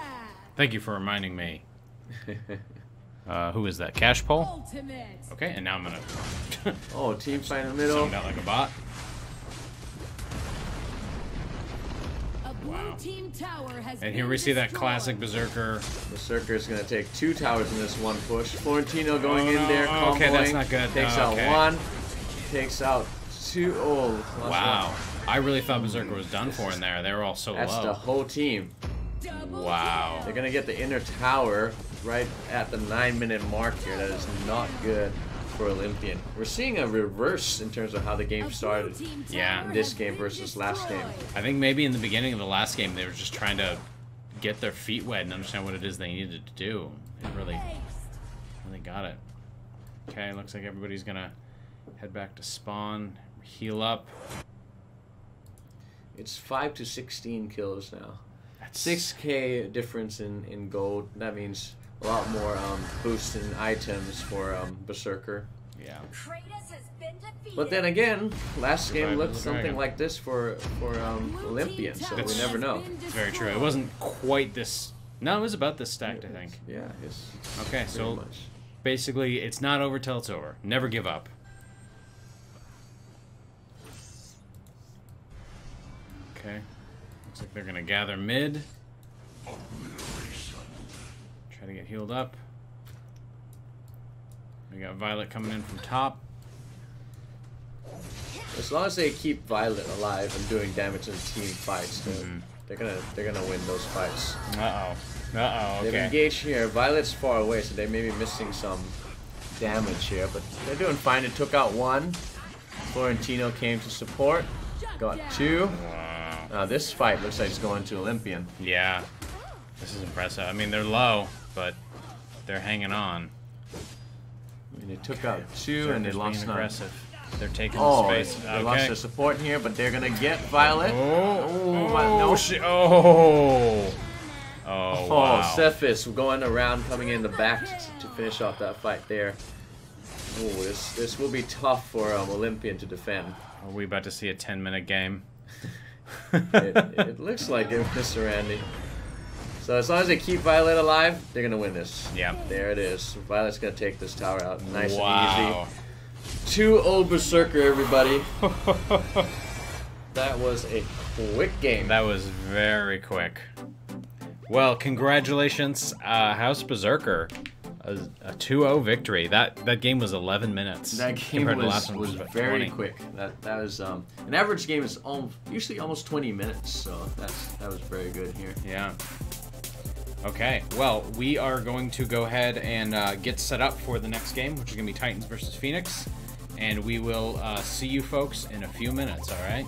[SPEAKER 1] Thank you for reminding me. Who is that? Cash Pole?
[SPEAKER 4] Ultimate.
[SPEAKER 1] Okay, and now I'm gonna
[SPEAKER 2] Oh, team fight in the middle.
[SPEAKER 1] sound out like a bot.
[SPEAKER 4] A blue
[SPEAKER 1] Wow.
[SPEAKER 4] team tower has
[SPEAKER 1] And here
[SPEAKER 4] been
[SPEAKER 1] we see that
[SPEAKER 4] destroyed.
[SPEAKER 1] classic Berserker.
[SPEAKER 2] Berserker is going to take 2 towers in this one push. Florentino going
[SPEAKER 1] Oh,
[SPEAKER 2] in
[SPEAKER 1] no.
[SPEAKER 2] there,
[SPEAKER 1] Oh, okay, that's
[SPEAKER 2] comboing.
[SPEAKER 1] not good.
[SPEAKER 2] Takes
[SPEAKER 1] Oh, okay.
[SPEAKER 2] out 1, takes out 2. Oh, lost
[SPEAKER 1] Wow.
[SPEAKER 2] one.
[SPEAKER 1] I really thought Berserker was done for in there. They were all so
[SPEAKER 2] That's
[SPEAKER 1] low.
[SPEAKER 2] the whole team.
[SPEAKER 4] Double
[SPEAKER 1] Wow.
[SPEAKER 2] They're going to get the inner tower right at the 9-minute mark here. That is not good for Olympian. We're seeing a reverse in terms of how the
[SPEAKER 4] kill.
[SPEAKER 2] game
[SPEAKER 4] A blue
[SPEAKER 2] started.
[SPEAKER 4] team
[SPEAKER 1] Yeah.
[SPEAKER 4] tower
[SPEAKER 2] This
[SPEAKER 4] has
[SPEAKER 2] game
[SPEAKER 4] been
[SPEAKER 2] versus last game.
[SPEAKER 4] destroyed.
[SPEAKER 1] I think maybe in the beginning of the last game they were just trying to get their feet wet and understand what it is they needed to do. They really got it. Okay, looks like everybody's gonna head back to spawn, heal up.
[SPEAKER 2] It's 5 to 16 kills now.
[SPEAKER 1] That's
[SPEAKER 2] 6K difference in gold. That means a lot more boost in items for Berserker.
[SPEAKER 1] Yeah.
[SPEAKER 3] Kratos has been defeated.
[SPEAKER 2] But then again, last game
[SPEAKER 1] Survival
[SPEAKER 2] looked
[SPEAKER 1] of the
[SPEAKER 2] something
[SPEAKER 1] Dragon.
[SPEAKER 2] like this for Olympian, so we
[SPEAKER 1] That's
[SPEAKER 2] never know.
[SPEAKER 1] Very true. It wasn't quite this. No, it was about this stacked, I think.
[SPEAKER 2] Yeah, it's
[SPEAKER 1] Okay,
[SPEAKER 2] very
[SPEAKER 1] so
[SPEAKER 2] much.
[SPEAKER 1] basically, it's not over till it's over. Never give up. Okay. Looks like they're gonna gather mid. Try to get healed up. We got Violet coming in from top.
[SPEAKER 2] as long as they keep Violet alive and doing damage in team fights, they're gonna win those fights.
[SPEAKER 1] Uh-oh.
[SPEAKER 2] They've
[SPEAKER 1] Okay.
[SPEAKER 2] engaged here. Violet's far away, so they may be missing some damage here, but they're doing fine. It took out one. Florentino came to support. Got two.
[SPEAKER 1] Wow.
[SPEAKER 2] This fight looks like it's going to Olympian.
[SPEAKER 1] Yeah. This is impressive. I mean, they're low, but they're hanging on.
[SPEAKER 2] And they took out two, and they
[SPEAKER 1] Berserker's
[SPEAKER 2] lost
[SPEAKER 1] being
[SPEAKER 2] none.
[SPEAKER 1] aggressive. They're taking
[SPEAKER 2] Oh,
[SPEAKER 1] the space.
[SPEAKER 2] they lost their support here, but they're gonna get Violet.
[SPEAKER 1] Oh,
[SPEAKER 2] No.
[SPEAKER 1] Oh, wow.
[SPEAKER 2] Cephas going around, coming in the back to finish off that fight there. Oh, this will be tough for Olympian to defend.
[SPEAKER 1] Are we about to see a 10-minute game?
[SPEAKER 2] It looks like it, Mr. Randy. So as long as they keep Violet alive, they're gonna win this.
[SPEAKER 1] Yeah.
[SPEAKER 2] There it is. Violet's gonna take this tower out nice and
[SPEAKER 1] Wow.
[SPEAKER 2] easy. 2-0 Berserker, everybody. That was a quick game.
[SPEAKER 1] That was very quick. Well, congratulations, House Berserker. A 2-0 victory. That game was 11 minutes.
[SPEAKER 2] That game
[SPEAKER 1] compared to the last one,
[SPEAKER 2] was
[SPEAKER 1] which about
[SPEAKER 2] very
[SPEAKER 1] 20.
[SPEAKER 2] quick. That was an average game is usually almost 20 minutes, so that was very good here.
[SPEAKER 1] Yeah. Okay, well, we are going to go ahead and get set up for the next game, which is going to be Titans versus Phoenix. And we will see you folks in a few minutes, all right?